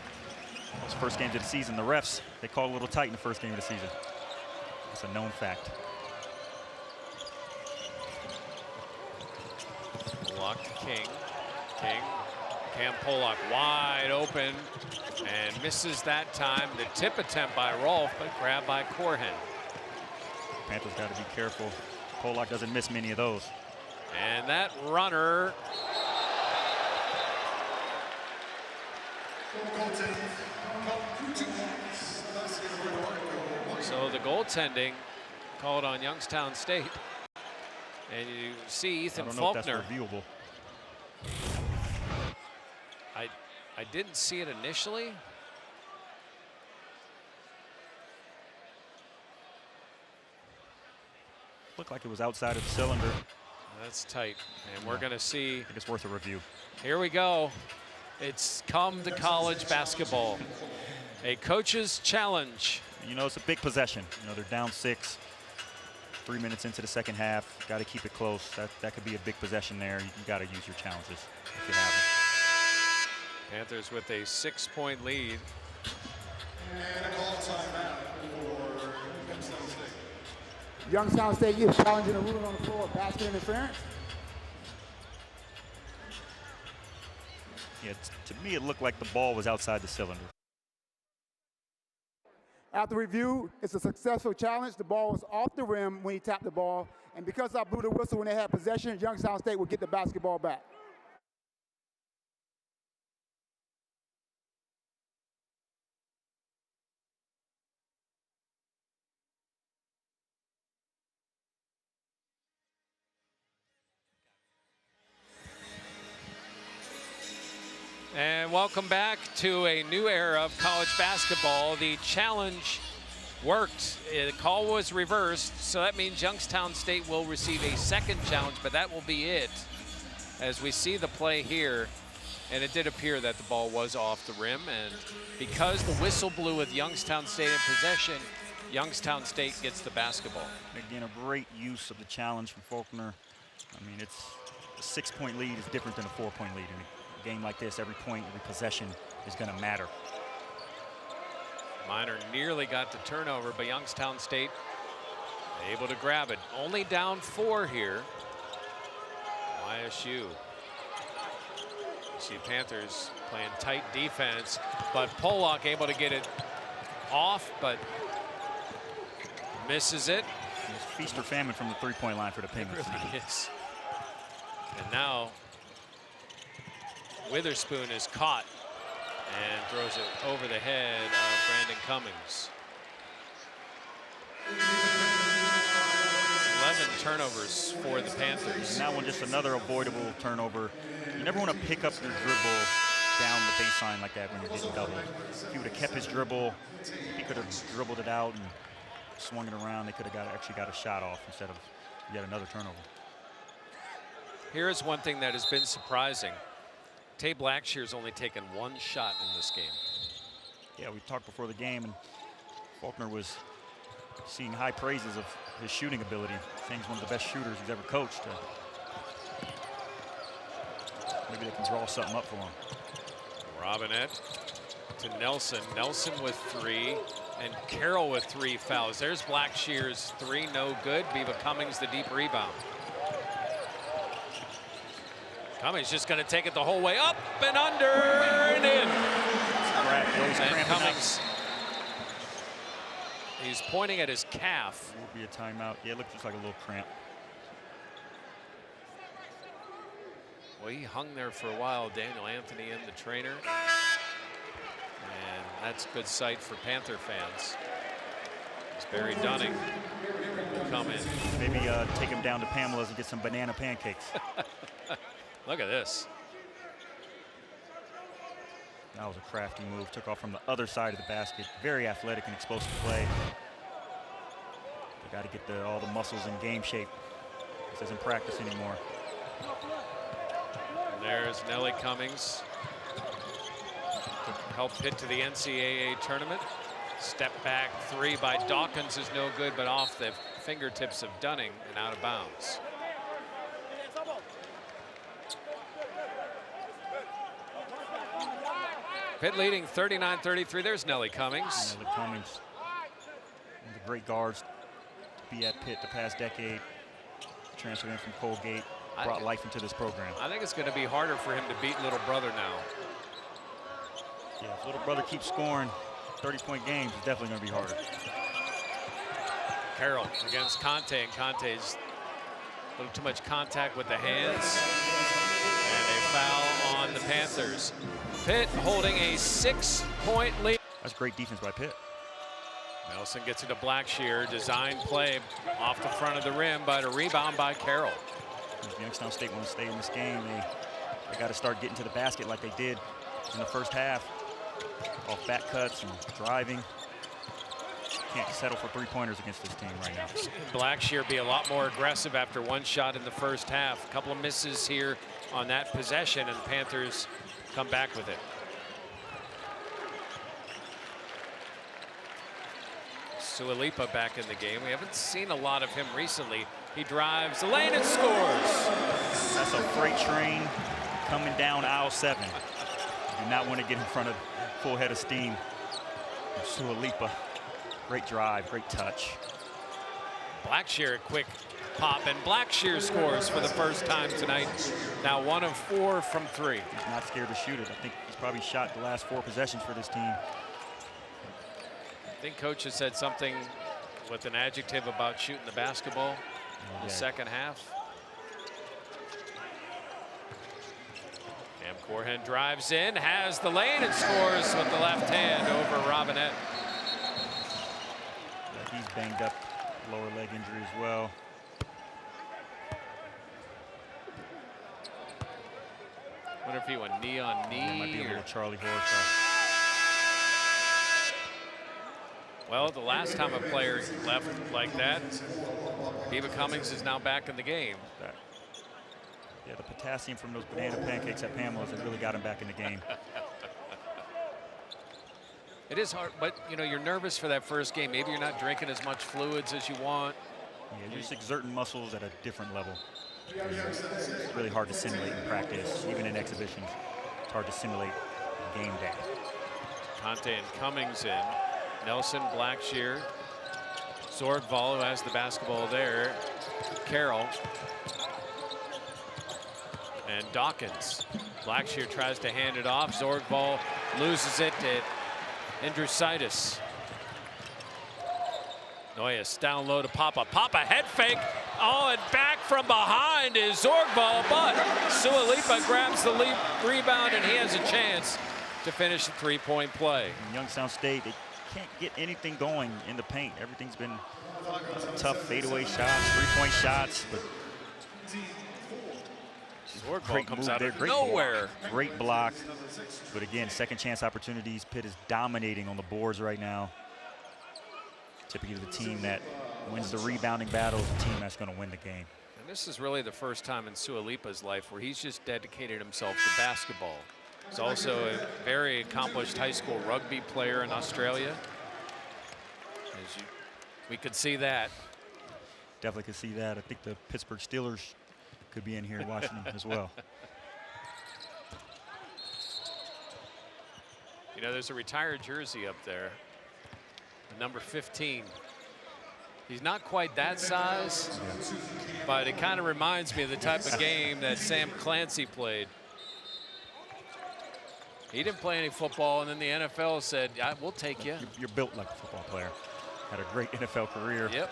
S2: those first games of the season, the refs, they call a little tight in the first game of the season. It's a known fact.
S1: Pollock to King. King, Cam Pollock wide open and misses that time. The tip attempt by Rolfe, but grabbed by Corhen.
S2: Panthers got to be careful. Pollock doesn't miss many of those.
S1: And that runner. So the goaltending called on Youngstown State. And you see Ethan Faulkner.
S2: I don't know if that's reviewable.
S1: I didn't see it initially.
S2: Looked like it was outside of the cylinder.
S1: That's tight, and we're going to see.
S2: I think it's worth a review.
S1: Here we go. It's come to college basketball. A coach's challenge.
S2: You know, it's a big possession. You know, they're down 6. 3 minutes into the second half. Got to keep it close. That could be a big possession there. You got to use your challenges if you have it.
S1: Panthers with a 6-point lead.
S4: And a call timeout for Youngstown State.
S3: Youngstown State is challenging the ruling on the floor, basket interference.
S2: Yeah, to me, it looked like the ball was outside the cylinder.
S3: After review, it's a successful challenge. The ball was off the rim when he tapped the ball. And because I blew the whistle when they had possession, Youngstown State will get the basketball back.
S1: And welcome back to a new era of college basketball. The challenge worked. The call was reversed, so that means Youngstown State will receive a second challenge, but that will be it. As we see the play here, and it did appear that the ball was off the rim, and because the whistle blew with Youngstown State in possession, Youngstown State gets the basketball.
S2: Again, a great use of the challenge from Faulkner. I mean, it's a 6-point lead is different than a 4-point lead. In a game like this, every point, every possession is going to matter.
S1: Minor nearly got the turnover, but Youngstown State able to grab it. Only down 4 here. YSU. You see Panthers playing tight defense, but Pollock able to get it off, but misses it.
S2: It's feast or famine from the 3-point line for the Penguins.
S1: It really is. And now Witherspoon is caught and throws it over the head of Brandin Cummings. turnovers for the Panthers.
S2: And that one just another avoidable turnover. You never want to pick up your dribble down the baseline like that when you're getting doubled. If he would have kept his dribble, he could have dribbled it out and swung it around. They could have actually got a shot off instead of yet another turnover.
S1: Here is one thing that has been surprising. Tay Blackshear's only taken one shot in this game.
S2: Yeah, we talked before the game, and Faulkner was seeing high praises of his shooting ability, saying he's one of the best shooters he's ever coached. Maybe they can draw something up for him.
S1: Robinette to Nelson. Nelson with 3, and Carroll with 3 fouls. There's Blackshear's 3, no good. Biba Cummings the deep rebound. Cummings just going to take it the whole way up and under and in. And Cummings, he's pointing at his calf.
S2: Will be a timeout. Yeah, it looks just like a little cramp.
S1: Well, he hung there for a while. Daniel Anthony in, the trainer. And that's a good sight for Panther fans. As Barry Dunning will come in.
S2: Maybe take him down to Pamela's and get some banana pancakes.
S1: Look at this.
S2: That was a crafty move. Took off from the other side of the basket. Very athletic and explosive play. They got to get all the muscles in game shape. This isn't practice anymore.
S1: And there's Nelly Cummings to help Pitt to the NCAA tournament. Step back 3 by Dawkins is no good, but off the fingertips of Dunning and out of bounds. Pitt leading 39-33. There's Nelly Cummings.
S2: Nelly Cummings, one of the great guards to be at Pitt the past decade. Transferred in from Colgate, brought life into this program.
S1: I think it's going to be harder for him to beat little brother now.
S2: Yeah, if little brother keeps scoring 30-point games, it's definitely going to be harder.
S1: Carroll against Conte, and Conte's a little too much contact with the hands. And a foul on the Panthers. Pitt holding a 6-point lead.
S2: That's great defense by Pitt.
S1: Nelson gets it to Blackshear. Design play off the front of the rim, but a rebound by Carroll.
S2: If Youngstown State want to stay in this game, they got to start getting to the basket like they did in the first half. Off back cuts and driving. Can't settle for 3-pointers against this team right now.
S1: Blackshear be a lot more aggressive after one shot in the first half. A couple of misses here on that possession, and the Panthers come back with it. Sualipa back in the game. We haven't seen a lot of him recently. He drives the lane and scores.
S2: That's a freight train coming down aisle 7. You do not want to get in front of full head of steam. Sualipa, great drive, great touch.
S1: Blackshear, a quick pop, and Blackshear scores for the first time tonight. Now 1 of 4 from 3.
S2: He's not scared to shoot it. I think he's probably shot the last 4 possessions for this team.
S1: I think coach has said something with an adjective about shooting the basketball in the second half. Cam Corhen drives in, has the lane, and scores with the left hand over Robinette.
S2: Yeah, he's banged up, lower leg injury as well.
S1: I wonder if he went knee on knee.
S2: Yeah, might be a little Charlie horse.
S1: Well, the last time a player left like that, Biba Cummings is now back in the game.
S2: Yeah, the potassium from those banana pancakes at Pamela's have really got him back in the game.
S1: It is hard, but you know, you're nervous for that first game. Maybe you're not drinking as much fluids as you want.
S2: Yeah, you're just exerting muscles at a different level. It's really hard to simulate in practice, even in exhibitions. It's hard to simulate game day.
S1: Conte and Cummings in. Nelson, Blackshear, Zorgval, who has the basketball there. Carroll. And Dawkins. Blackshear tries to hand it off. Zorgval loses it to Indrusitis. Noyes down low to Papa. Papa head fake. Oh, and back from behind is Zorgval, but Sualipa grabs the rebound, and he has a chance to finish the 3-point play.
S2: In Youngstown State, they can't get anything going in the paint. Everything's been Tough fadeaway shots, three-point shots, but
S1: Great comes out of nowhere.
S2: Great block, but again, second chance opportunities. Pitt is dominating on the boards right now. Typically the team that wins the rebounding battle is the team that's going to win the game.
S1: And this is really the first time in Sualipa's life where he's just dedicated himself to basketball. He's also a very accomplished high school rugby player in Australia. We could see that.
S2: Definitely could see that. I think the Pittsburgh Steelers could be in here watching as well.
S1: You know, there's a retired jersey up there, the number 15. He's not quite that size, but it kind of reminds me of the type of game that Sam Clancy played. He didn't play any football, and then the NFL said, we'll take you.
S2: You're built like a football player. Had a great NFL career.
S1: Yep.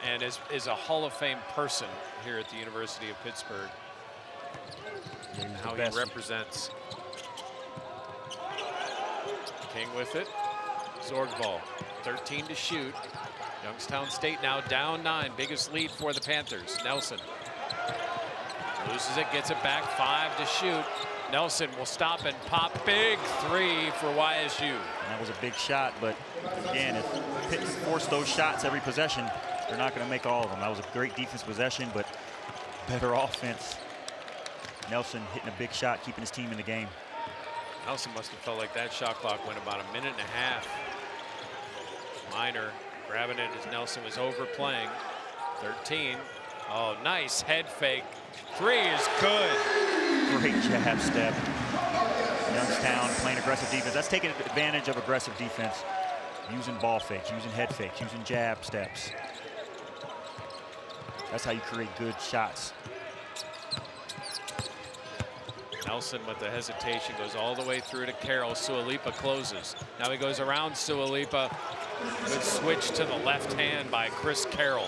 S1: And is a Hall of Fame person here at the University of Pittsburgh. And how he represents. King with it. Zorgball, 13 to shoot. Youngstown State now down 9. Biggest lead for the Panthers. Nelson loses it, gets it back, 5 to shoot. Nelson will stop and pop. Big 3 for YSU.
S2: And that was a big shot, but again, if Pitt forced those shots every possession, they're not going to make all of them. That was a great defense possession, but better offense. Nelson hitting a big shot, keeping his team in the game.
S1: Nelson must have felt like that shot clock went about a minute and a half. Minor grabbing it as Nelson was overplaying. 13. Oh, nice head fake. 3 is good.
S2: Great jab step. Youngstown playing aggressive defense. That's taking advantage of aggressive defense. Using ball fakes, using head fakes, using jab steps. That's how you create good shots.
S1: Nelson with the hesitation goes all the way through to Carroll. Sualipa closes. Now he goes around Sualipa. Good switch to the left hand by Chris Carroll.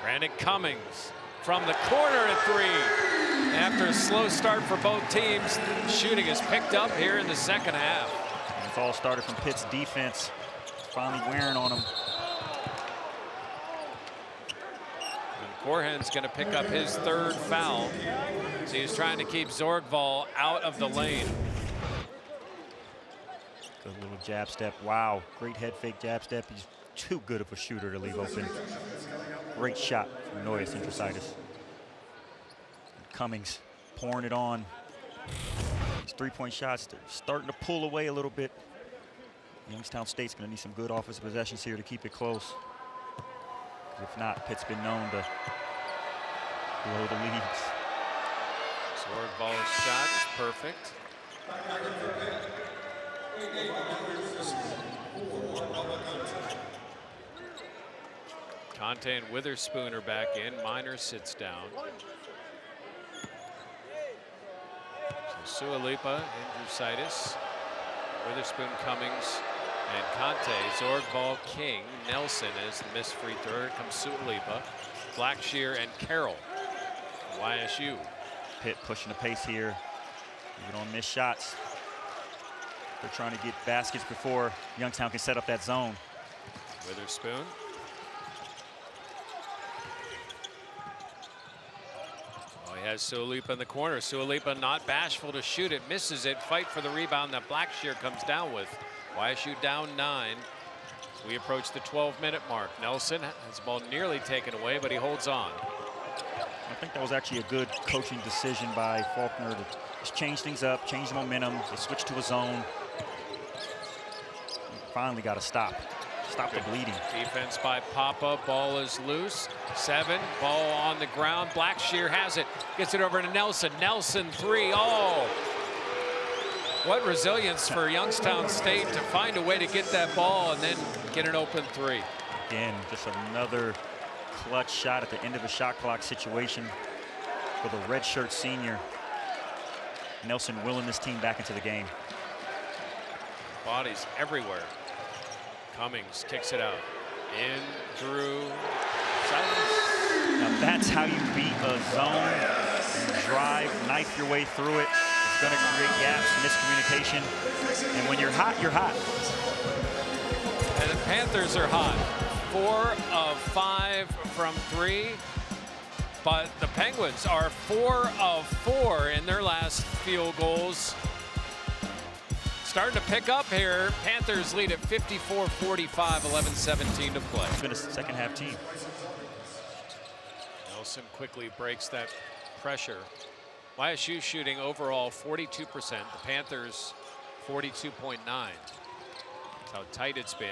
S1: Brandin Cummings from the corner at 3. After a slow start for both teams, shooting is picked up here in the second half.
S2: And it's all started from Pitt's defense. It's finally wearing on them.
S1: Corhen's going to pick up his 3rd foul. So he's trying to keep Zorgball out of the lane.
S2: Good little jab step. Wow, great head fake jab step. He's too good of a shooter to leave open. Great shot from Noyes Intrasitis. Cummings pouring it on. These three-point shots, they're starting to pull away a little bit. Youngstown State's going to need some good offensive possessions here to keep it close. If not, Pitt's been known to blow the leads.
S1: Zorgball's shot is perfect. Conte and Witherspoon are back in. Minor sits down. So Sualipa, Indrasitis, Witherspoon, Cummings, and Conte. Zorgball, King, Nelson as the missed free throw. Here comes Sualipa, Blackshear, and Carroll. YSU.
S2: Pitt pushing the pace here. Even on missed shots. They're trying to get baskets before Youngstown can set up that zone.
S1: Witherspoon. Oh, he has Sualipa in the corner. Sualipa not bashful to shoot it, misses it. Fight for the rebound that Blackshear comes down with. YSU down 9. As we approach the 12-minute mark. Nelson has the ball nearly taken away, but he holds on.
S2: I think that was actually a good coaching decision by Faulkner to just change things up, change the momentum. They switched to a zone. Finally got to stop the bleeding.
S1: Defense by Papa. Ball is loose. 7. Ball on the ground. Blackshear has it. Gets it over to Nelson. Nelson 3. Oh! What resilience for Youngstown State to find a way to get that ball and then get an open 3.
S2: Again, just another clutch shot at the end of a shot clock situation for the redshirt senior. Nelson willing this team back into the game.
S1: Bodies everywhere. Cummings kicks it out. In, through, silence.
S2: Now that's how you beat a zone. You drive, knife your way through it. It's going to create gaps, miscommunication. And when you're hot, you're hot.
S1: And the Panthers are hot. 4 of 5 from 3. But the Penguins are 4 of 4 in their last field goals. Starting to pick up here. Panthers lead at 54-45, 11-17 to play.
S2: It's been a second half team.
S1: Nelson quickly breaks that pressure. YSU shooting overall 42%. The Panthers 42.9. That's how tight it's been.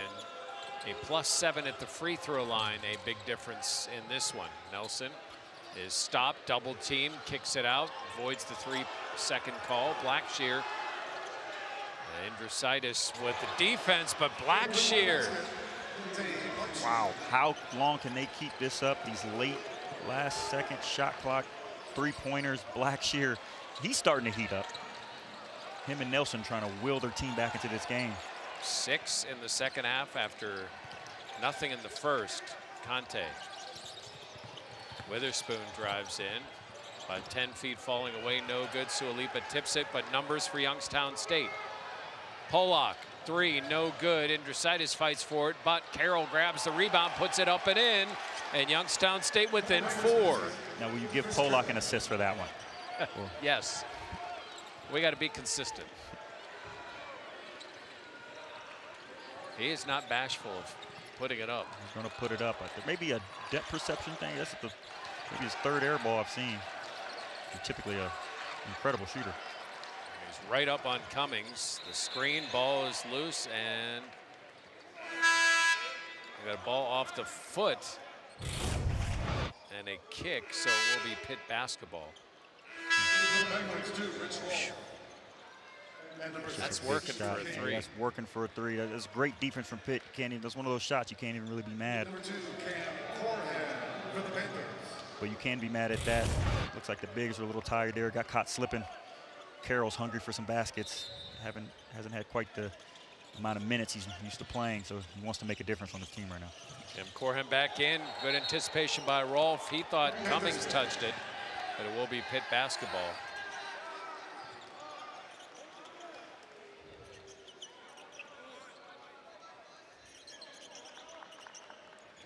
S1: A +7 at the free throw line, a big difference in this one. Nelson is stopped, double team, kicks it out, avoids the 3-second call. Blackshear, Andrusaitis with the defense, but Blackshear.
S2: Wow, how long can they keep this up? These late last second shot clock, 3-pointers, Blackshear. He's starting to heat up. Him and Nelson trying to will their team back into this game.
S1: 6 in the second half after nothing in the first. Conte. Witherspoon drives in. About 10 feet falling away, no good. Sualipa tips it, but numbers for Youngstown State. Pollock, 3, no good. Andrusaitis fights for it, but Carroll grabs the rebound, puts it up and in, and Youngstown State within 4.
S2: Now, will you give Pollock an assist for that one?
S1: Yes. We got to be consistent. He is not bashful of putting it up.
S2: He's going to put it up. Maybe a depth perception thing. That's maybe his 3rd air ball I've seen. He's typically an incredible shooter.
S1: He's right up on Cummings. The screen ball is loose, and we got a ball off the foot and a kick, so it will be Pitt basketball. That's working for a 3.
S2: Yeah, that's working for a 3. That's great defense from Pitt. That's one of those shots you can't even really be mad. But you can be mad at that. Looks like the bigs are a little tired there. Got caught slipping. Carroll's hungry for some baskets. Hasn't had quite the amount of minutes he's used to playing, so he wants to make a difference on this team right now.
S1: Tim Corhen back in. Good anticipation by Rolfe. He thought Cummings touched it, but it will be Pitt basketball.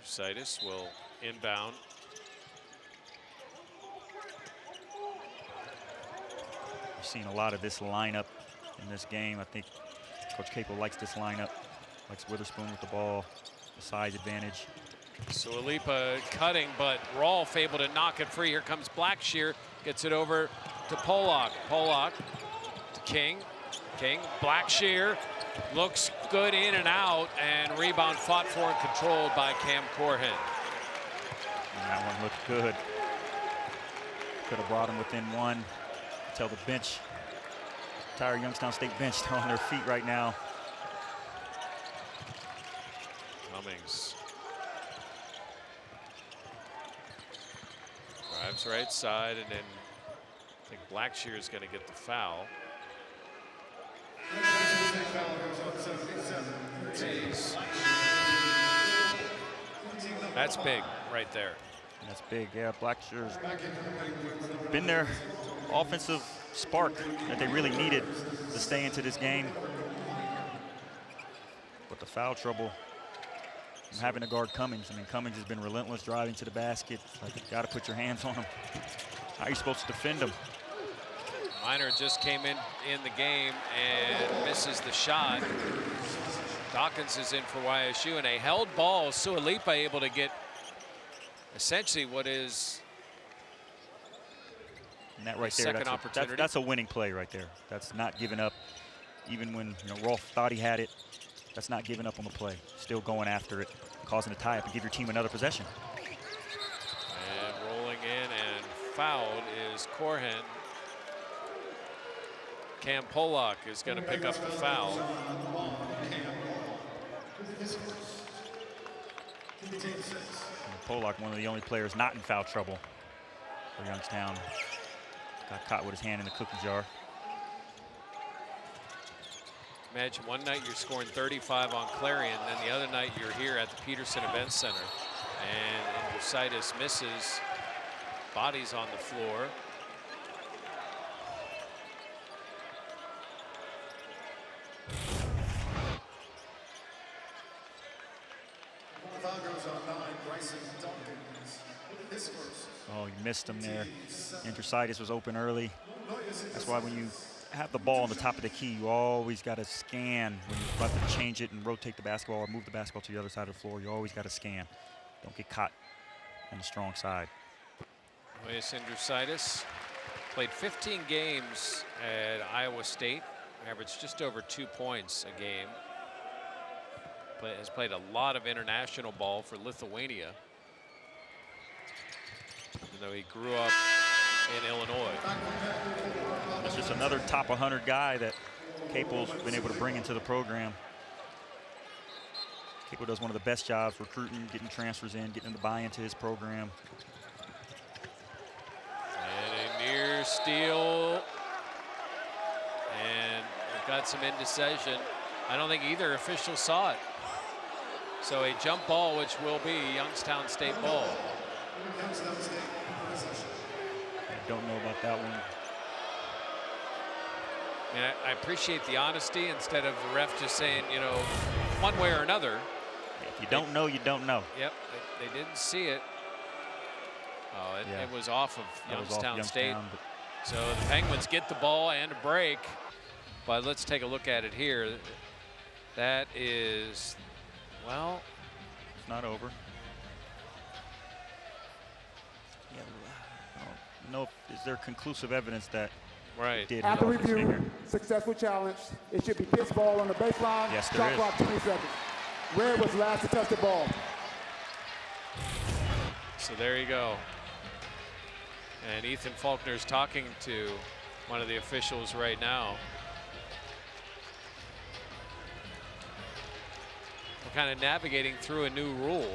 S1: Andrusaitis will inbound.
S2: We've seen a lot of this lineup in this game. I think Coach Capel likes this lineup. Likes Witherspoon with the ball, the size advantage.
S1: Sualipa cutting, but Rolfe able to knock it free. Here comes Blackshear, gets it over to Pollock. Pollock to King. King, Blackshear looks good in and out, and rebound fought for and controlled by Cam Corhen.
S2: And that one looked good. Could have brought him within 1. Tell the bench, entire Youngstown State bench, they're on their feet right now.
S1: Cummings drives right side, and then I think Blackshear is going to get the foul. That's big right there.
S2: That's big, yeah. Blackshear's been their offensive spark that they really needed to stay into this game. But the foul trouble from having to guard Cummings. I mean, Cummings has been relentless driving to the basket. Like, you got to put your hands on him. How are you supposed to defend him?
S1: Minor just came in the game and misses the shot. Dawkins is in for YSU, and a held ball. Sualipa able to get essentially what is
S2: and that right there,
S1: second opportunity.
S2: That's a winning play right there. That's not giving up, even when Rolfe thought he had it. That's not giving up on the play. Still going after it, causing a tie-up and give your team another possession.
S1: And rolling in and fouled is Corhen. Cam Pollock is going to pick up the foul.
S2: Pollock, one of the only players not in foul trouble for Youngstown. Got caught with his hand in the cookie jar.
S1: Imagine one night you're scoring 35 on Clarion, then the other night you're here at the Peterson Event Center, and Andrusaitis misses. Bodies on the floor.
S2: Oh, you missed him there. Andrositis was open early. That's why when you have the ball on the top of the key, you always got to scan when you're about to change it and rotate the basketball or move the basketball to the other side of the floor. You always got to scan. Don't get caught on the strong side.
S1: Andrositis played 15 games at Iowa State, averaged just over 2 points a game. Has played a lot of international ball for Lithuania, even though he grew up in Illinois.
S2: That's just another top 100 guy that Capel's been able to bring into the program. Capel does one of the best jobs recruiting, getting transfers in, getting them to buy into his program.
S1: And a near steal. And we've got some indecision. I don't think either official saw it. So a jump ball, which will be Youngstown State ball.
S2: I don't know about that one.
S1: I mean, I appreciate the honesty instead of the ref just saying, you know, one way or another.
S2: If you don't know, you don't know.
S1: Yep, they didn't see it. Oh, it was off of Youngstown State. So the Penguins get the ball and a break. But let's take a look at it here. That is, well,
S2: it's not over. Yeah, I don't know if is there conclusive evidence that
S1: right.
S2: Did
S3: after review, successful challenge. It should be Pitt's ball on the baseline.
S2: Yes, there
S3: Shot
S2: is.
S3: clock 20 seconds. Red was last to touch the ball.
S1: So there you go. And Ethan Faulkner's talking to one of the officials right now. We're kind of navigating through a new rule.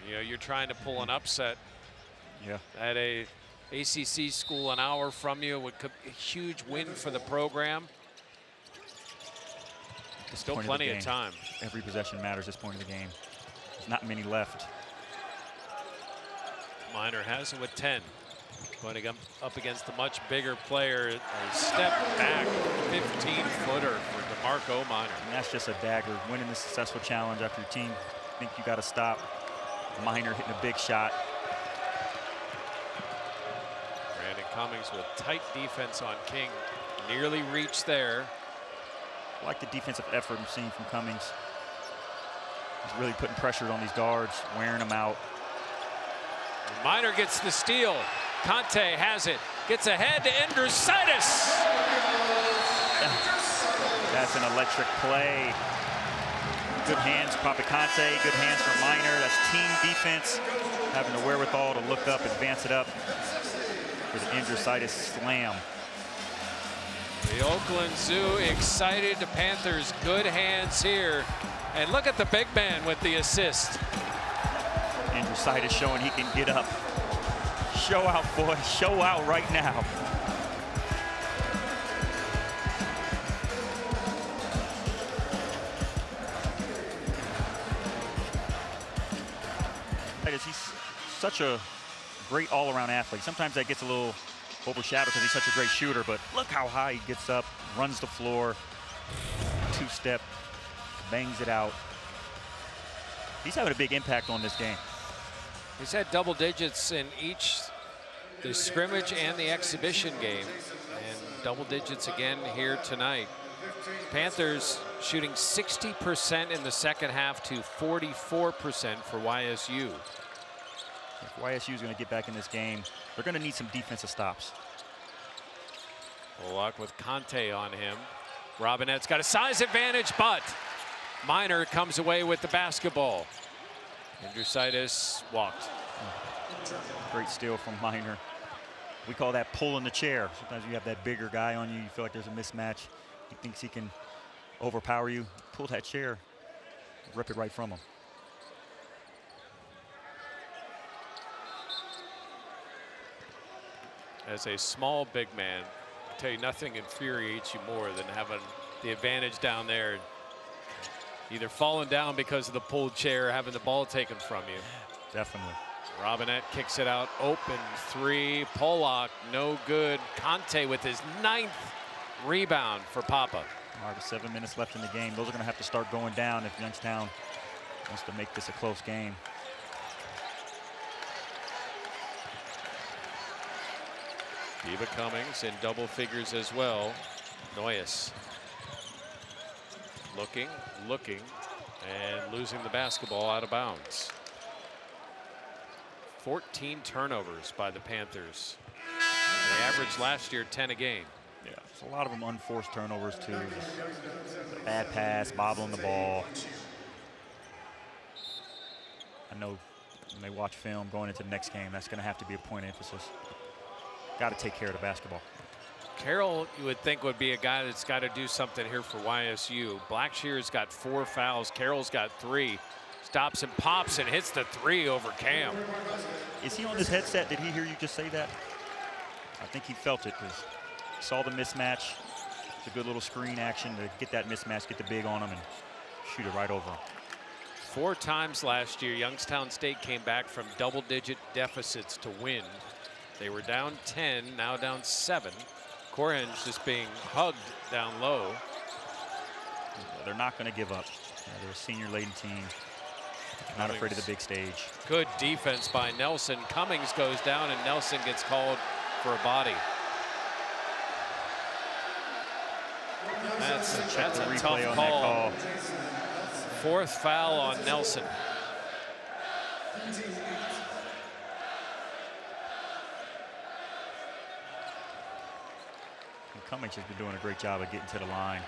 S1: You know, you're trying to pull an upset at a ACC school an hour from you. Would a huge win for the program. Still plenty of time.
S2: Every possession matters at this point of the game. There's not many left.
S1: Minor has him with 10. Going up against the much bigger player. A step back 15-footer for DeMarco Minor.
S2: And that's just a dagger. Winning the successful challenge after your team think you got to stop. Minor hitting a big shot.
S1: Brandin Cummings with tight defense on King. Nearly reached there.
S2: I like the defensive effort I'm seeing from Cummings. He's really putting pressure on these guards, wearing them out.
S1: And Minor gets the steal. Conte has it. Gets ahead to Andrositis.
S2: That's an electric play. Good hands, Papa Conte. Good hands from Minor. That's team defense. Having the wherewithal to look up, advance it up for the Andrositis slam.
S1: The Oakland Zoo excited. The Panthers, good hands here. And look at the big man with the assist.
S2: Andrositis showing he can get up. Show out, boy. Show out right now. He's such a great all-around athlete. Sometimes that gets a little overshadowed because he's such a great shooter, but look how high he gets up, runs the floor, two-step, bangs it out. He's having a big impact on this game.
S1: He's had double digits in each, the scrimmage and the exhibition game, and double digits again here tonight. Panthers shooting 60% in the second half to 44% for YSU.
S2: If YSU is going to get back in this game, they're going to need some defensive stops.
S1: Bullock with Conte on him. Robinette's got a size advantage, but Minor comes away with the basketball. Andrositis walked.
S2: Great steal from Minor. We call that pulling the chair. Sometimes you have that bigger guy on you, you feel like there's a mismatch. He thinks he can overpower you. Pull that chair, rip it right from him.
S1: As a small big man, I tell you, nothing infuriates you more than having the advantage down there. Either falling down because of the pulled chair or having the ball taken from you.
S2: Definitely.
S1: Robinette kicks it out, open three. Pollock, no good. Conte with his 9th rebound for Papa.
S2: All right, 7 minutes left in the game. Those are going to have to start going down if Youngstown wants to make this a close game.
S1: Biba Cummings in double figures as well. Noyes looking, and losing the basketball out of bounds. 14 turnovers by the Panthers. They averaged last year 10 a game.
S2: Yeah, there's a lot of them unforced turnovers too. Just bad pass, bobbling the ball. I know when they watch film going into the next game, that's going to have to be a point of emphasis. Got to take care of the basketball.
S1: Carroll, you would think, would be a guy that's got to do something here for YSU. Blackshear's got 4 fouls. Carroll's got 3. Stops and pops and hits the 3 over Cam.
S2: Is he on his headset? Did he hear you just say that? I think he felt it because he saw the mismatch. It's a good little screen action to get that mismatch, get the big on him, and shoot it right over him.
S1: 4 times last year, Youngstown State came back from double-digit deficits to win. They were down 10, now down 7. Corhen's just being hugged down low.
S2: They're not going to give up. They're a senior-laden team. Not afraid of the big stage.
S1: Good defense by Nelson. Cummings goes down, and Nelson gets called for a body. That's a tough call. 4th foul on Nelson.
S2: And Cummings has been doing a great job of getting to the line.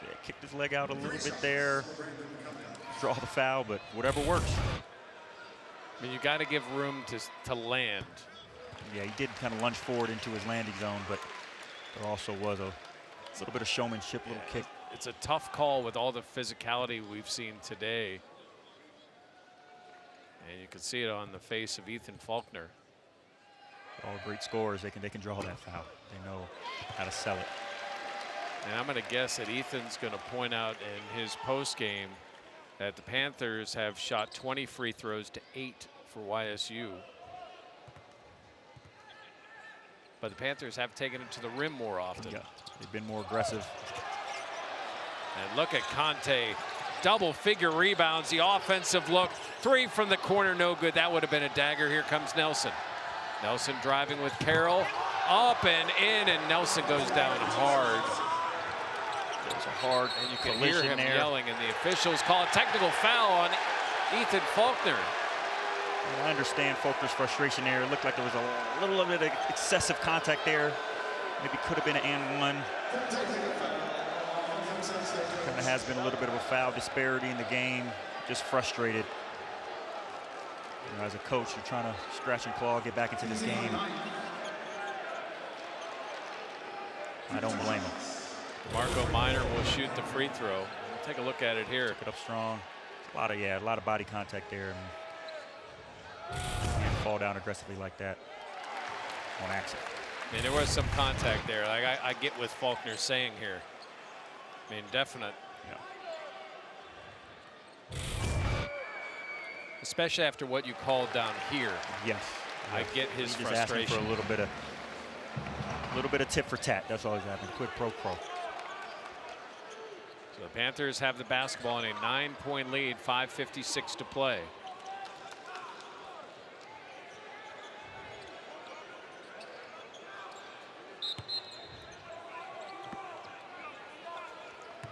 S2: Yeah, kicked his leg out a little bit there. Draw the foul, but whatever works.
S1: I mean, you got to give room to land.
S2: Yeah, he did kind of lunge forward into his landing zone, but there also was a little bit of showmanship, little kick.
S1: It's a tough call with all the physicality we've seen today. And you can see it on the face of Ethan Faulkner.
S2: All great scorers, they can draw that foul. They know how to sell it.
S1: And I'm going to guess that Ethan's going to point out in his post game that the Panthers have shot 20 free throws to 8 for YSU. But the Panthers have taken it to the rim more often.
S2: Yeah, they've been more aggressive.
S1: And look at Conte. Double-figure rebounds, the offensive look. 3 from the corner, no good. That would have been a dagger. Here comes Nelson. Nelson driving with Carroll. Up and in, and Nelson goes down hard. There's a hard, and you can hear him yelling, and the officials call a technical foul on Ethan Faulkner.
S2: And I understand Faulkner's frustration there. It looked like there was a little bit of excessive contact there. Maybe could have been an and one. Kind of has been a little bit of a foul disparity in the game. Just frustrated. You know, as a coach, you're trying to scratch and claw, get back into this game. I don't blame him.
S1: Marco Minor will shoot the free throw. We'll take a look at it here.
S2: Took it up strong. A lot of body contact there. And can't fall down aggressively like that on accident.
S1: I mean, there was some contact there. Like I get what Faulkner's saying here. I mean, definite.
S2: Yeah.
S1: Especially after what you called down here.
S2: Yes.
S1: I get his
S2: just
S1: frustration.
S2: Asking for a little bit of tit for tat. That's all he's having. Quid pro quo.
S1: So the Panthers have the basketball in a 9-point lead, 5:56 to play.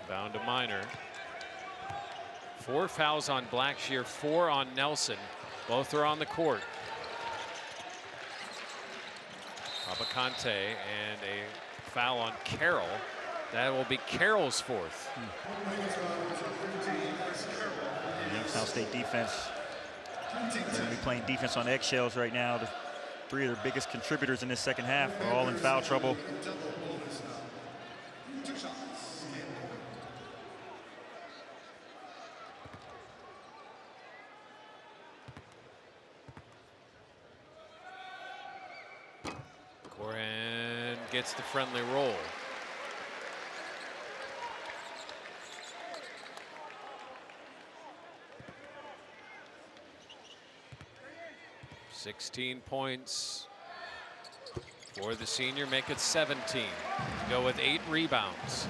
S1: Bound to Minor. 4 fouls on Blackshear, 4 on Nelson. Both are on the court. Abacante and a foul on Carroll. That will be Carroll's 4th.
S2: Youngstown State defense. They're going to be playing defense on eggshells right now. The 3 of their biggest contributors in this second half are all in foul trouble.
S1: Corhen gets the friendly roll. 16 points for the senior, make it 17. Go with 8 rebounds.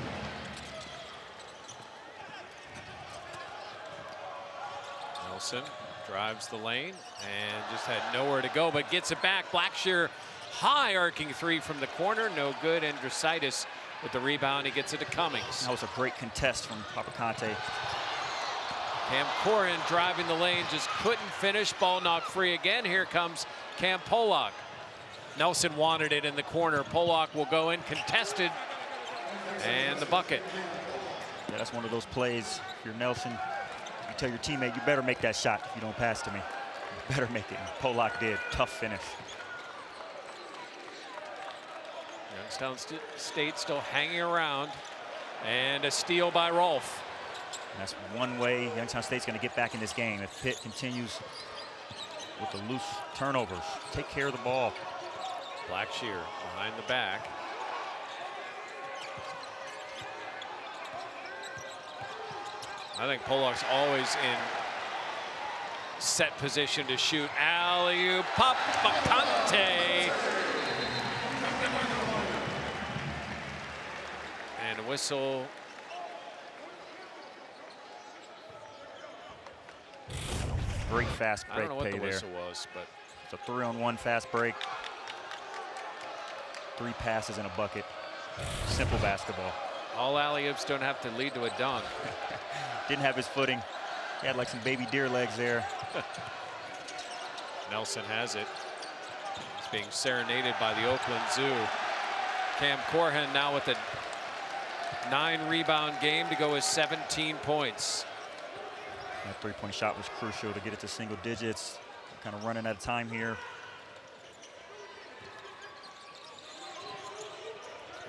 S1: Nelson drives the lane and just had nowhere to go, but gets it back. Blackshear, high arcing three from the corner, no good. And Andrusaitis with the rebound, he gets it to Cummings.
S2: That was a great contest from Papakante.
S1: Cam Corhen driving the lane, just couldn't finish. Ball knocked free again. Here comes Cam Pollock. Nelson wanted it in the corner. Pollock will go in, contested, and the bucket.
S2: Yeah, that's one of those plays. If you're Nelson, you tell your teammate, you better make that shot if you don't pass to me. You better make it. And Pollock did. Tough finish.
S1: Youngstown State still hanging around, and a steal by Rolfe.
S2: And that's one way Youngstown State's going to get back in this game. If Pitt continues with the loose turnovers, take care of the ball.
S1: Blackshear behind the back. I think Pollock's always in set position to shoot. Alley-oop, Papakante. And a whistle.
S2: Great fast break
S1: I don't know what
S2: play
S1: the whistle
S2: there.
S1: was, but
S2: It's a 3-on-1 fast break. 3 passes in a bucket. Simple basketball.
S1: all alley-oops don't have to lead to a dunk.
S2: Didn't have his footing. He had like some baby deer legs there.
S1: Nelson has it. He's being serenaded by the Oakland Zoo. Cam Corhen now with a 9-rebound game to go with 17 points.
S2: That 3-point shot was crucial to get it to single digits. Kind of running out of time here.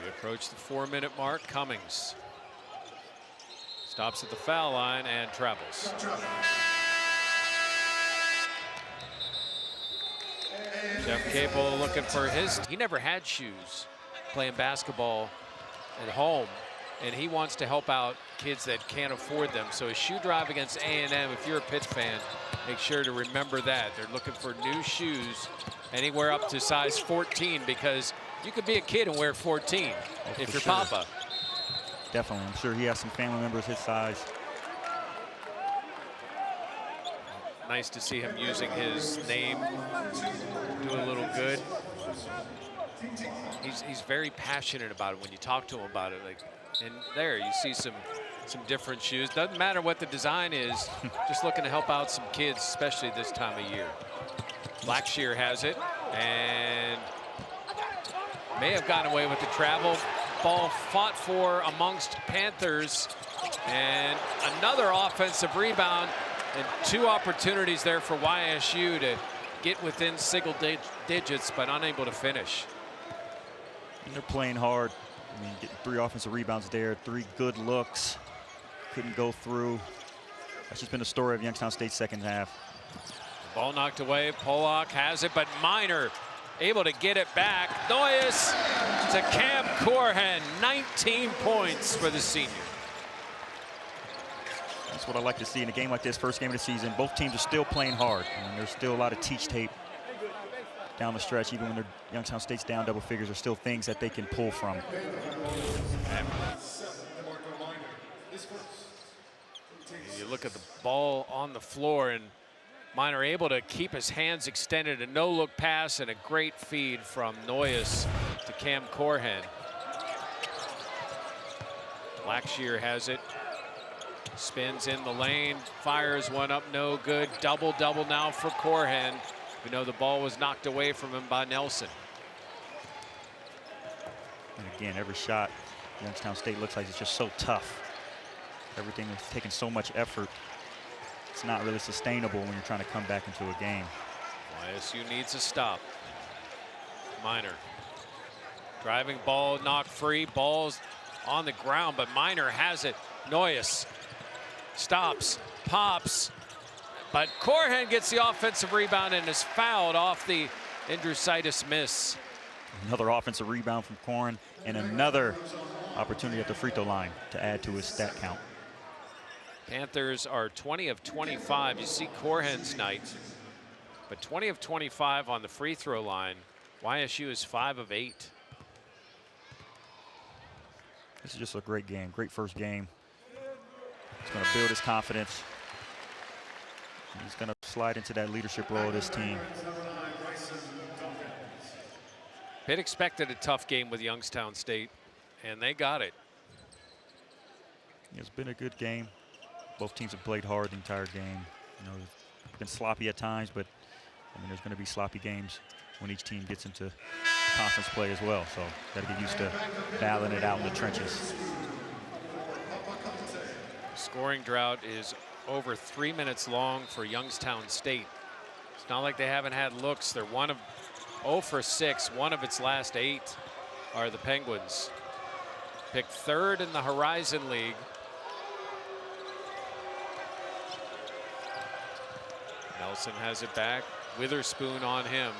S1: We approach the 4-minute mark. Cummings stops at the foul line and travels. Jeff Capel looking for his. He never had shoes playing basketball at home, and he wants to help out kids that can't afford them. So a shoe drive against A&M, if you're a Pitt fan, make sure to remember that. They're looking for new shoes anywhere up to size 14, because you could be a kid and wear 14 if you're
S2: sure.
S1: Papa.
S2: Definitely. I'm sure he has some family members his size.
S1: Nice to see him using his name to do a little good. He's very passionate about it when you talk to him about it. Like, and there you see some different shoes. Doesn't matter what the design is, just looking to help out some kids, especially this time of year. Blackshear has it and may have gotten away with the travel. Ball fought for amongst Panthers, and another offensive rebound, and 2 opportunities there for YSU to get within single digits, but unable to finish.
S2: And they're playing hard. I mean, getting 3 offensive rebounds there, 3 good looks. Couldn't go through. That's just been the story of Youngstown State's second half.
S1: Ball knocked away. Pollock has it, but Minor able to get it back. Noyes to Cam Corhen. 19 points for the senior.
S2: That's what I like to see in a game like this, first game of the season. Both teams are still playing hard. And there's still a lot of teach tape down the stretch. Even when Youngstown State's down double figures, there's still things that they can pull from.
S1: You look at the ball on the floor, and Minor able to keep his hands extended. A no-look pass and a great feed from Noyes to Cam Corhen. Blackshear has it. Spins in the lane, fires one up, no good. Double-double now for Corhen. We know the ball was knocked away from him by Nelson.
S2: And again, every shot, Youngstown State looks like it's just so tough. Everything is taking so much effort. It's not really sustainable when you're trying to come back into a game.
S1: YSU needs a stop. Minor. Driving ball, knocked free. Ball's on the ground, but Minor has it. Noyes stops, pops, but Corhen gets the offensive rebound and is fouled off the Andrusaitis miss.
S2: Another offensive rebound from Corhen, and another opportunity at the free throw line to add to his stat count.
S1: Panthers are 20 of 25. You see Corhen's night. But 20 of 25 on the free throw line. YSU is 5 of 8.
S2: This is just a great game, great first game. He's going to build his confidence. He's going to slide into that leadership role of this team.
S1: Pitt expected a tough game with Youngstown State, and they got it.
S2: It's been a good game. Both teams have played hard the entire game. You know, it's been sloppy at times, but I mean, there's going to be sloppy games when each team gets into conference play as well. So got to get used to battling it out in the trenches.
S1: Scoring drought is over 3 minutes long for Youngstown State. It's not like they haven't had looks. They're 0 for 6. One of its last 8 are the Penguins. Picked 3rd in the Horizon League. Nelson has it back. Witherspoon on him.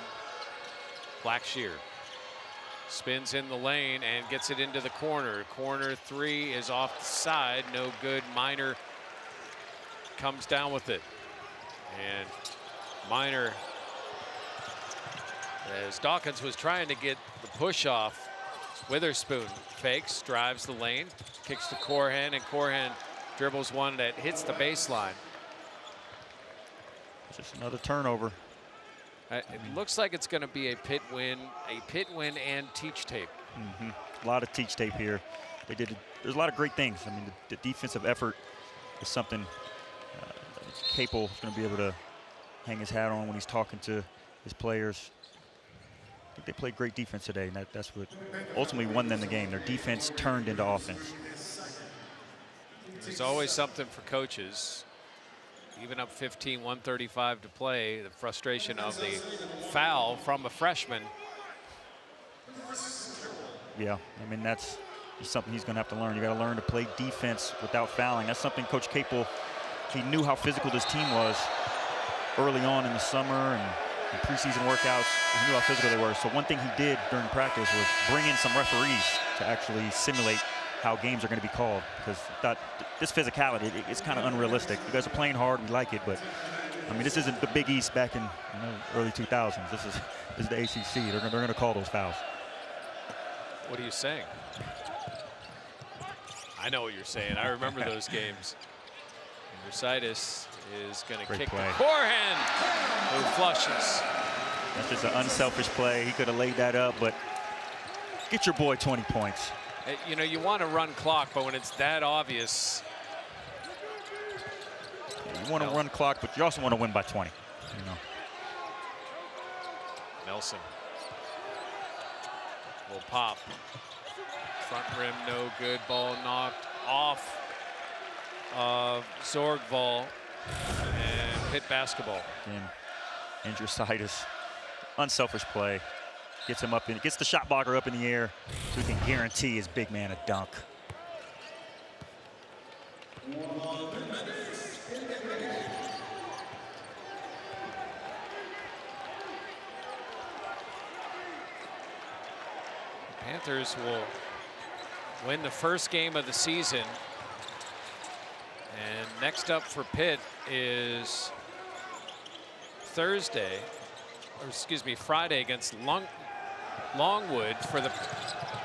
S1: Blackshear spins in the lane and gets it into the corner. Corner 3 is off the side. No good. Minor comes down with it. And Minor, as Dawkins was trying to get the push off, Witherspoon fakes, drives the lane, kicks to Corhen, and Corhen dribbles one that hits the baseline.
S2: Just another turnover.
S1: It looks like it's going to be a Pitt win and teach tape.
S2: A lot of teach tape here. There's a lot of great things. I mean, the defensive effort is something Capel is going to be able to hang his hat on when he's talking to his players. I think they played great defense today, and that's what ultimately won them the game. Their defense turned into offense.
S1: There's always something for coaches. Even up 15, 135 to play, the frustration of the foul from a freshman.
S2: Yeah, I mean, that's something he's going to have to learn. You got to learn to play defense without fouling. That's something Coach Capel, he knew how physical this team was early on in the summer and in preseason workouts. He knew how physical they were. So one thing he did during practice was bring in some referees to actually simulate how games are going to be called, because this physicality, it's kind of unrealistic. You guys are playing hard, we like it, but I mean, this isn't the Big East back in early 2000s. This is the ACC. They're going to call those fouls.
S1: What are you saying? I know what you're saying. I remember those games. Ursitis is going to kick to Corhen, who flushes.
S2: That's just an unselfish play. He could have laid that up, but get your boy 20 points.
S1: You know, you want to run clock, but when it's that obvious.
S2: You want to run clock, but you also want to win by 20. You know.
S1: Nelson will pop. Front rim, no good. Ball knocked off of Zorgval, and Pitt basketball.
S2: And Ursitis, unselfish play. Gets him up in, gets the shot blocker up in the air so he can guarantee his big man a dunk.
S1: Panthers will win the first game of the season. And next up for Pitt is Friday against Longwood. For the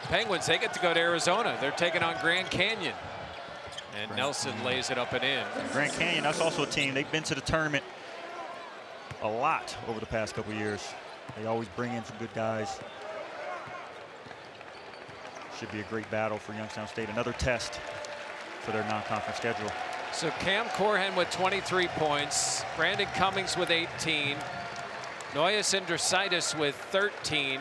S1: Penguins, they get to go to Arizona. They're taking on Grand Canyon. And Nelson lays it up and in.
S2: Grand Canyon, that's also a team. They've been to the tournament a lot over the past couple years. They always bring in some good guys. Should be a great battle for Youngstown State. Another test for their non-conference schedule.
S1: So Cam Corhen with 23 points. Brandin Cummings with 18. Noyes and Ursitis with 13.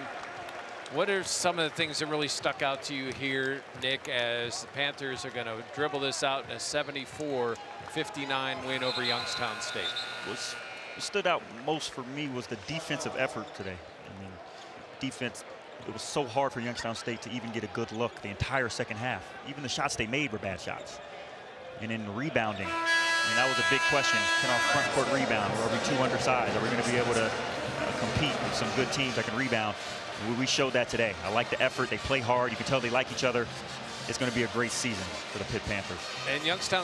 S1: What are some of the things that really stuck out to you here, Nick, as the Panthers are going to dribble this out in a 74-59 win over Youngstown State?
S2: What stood out most for me was the defensive effort today. I mean, defense, it was so hard for Youngstown State to even get a good look the entire second half. Even the shots they made were bad shots. And in rebounding, I mean, that was a big question. Can our front court rebound? Or are we too undersized? Are we going to be able to compete with some good teams that can rebound? We showed that today. I like the effort. They play hard. You can tell they like each other. It's going to be a great season for the Pitt Panthers.
S1: And Youngstown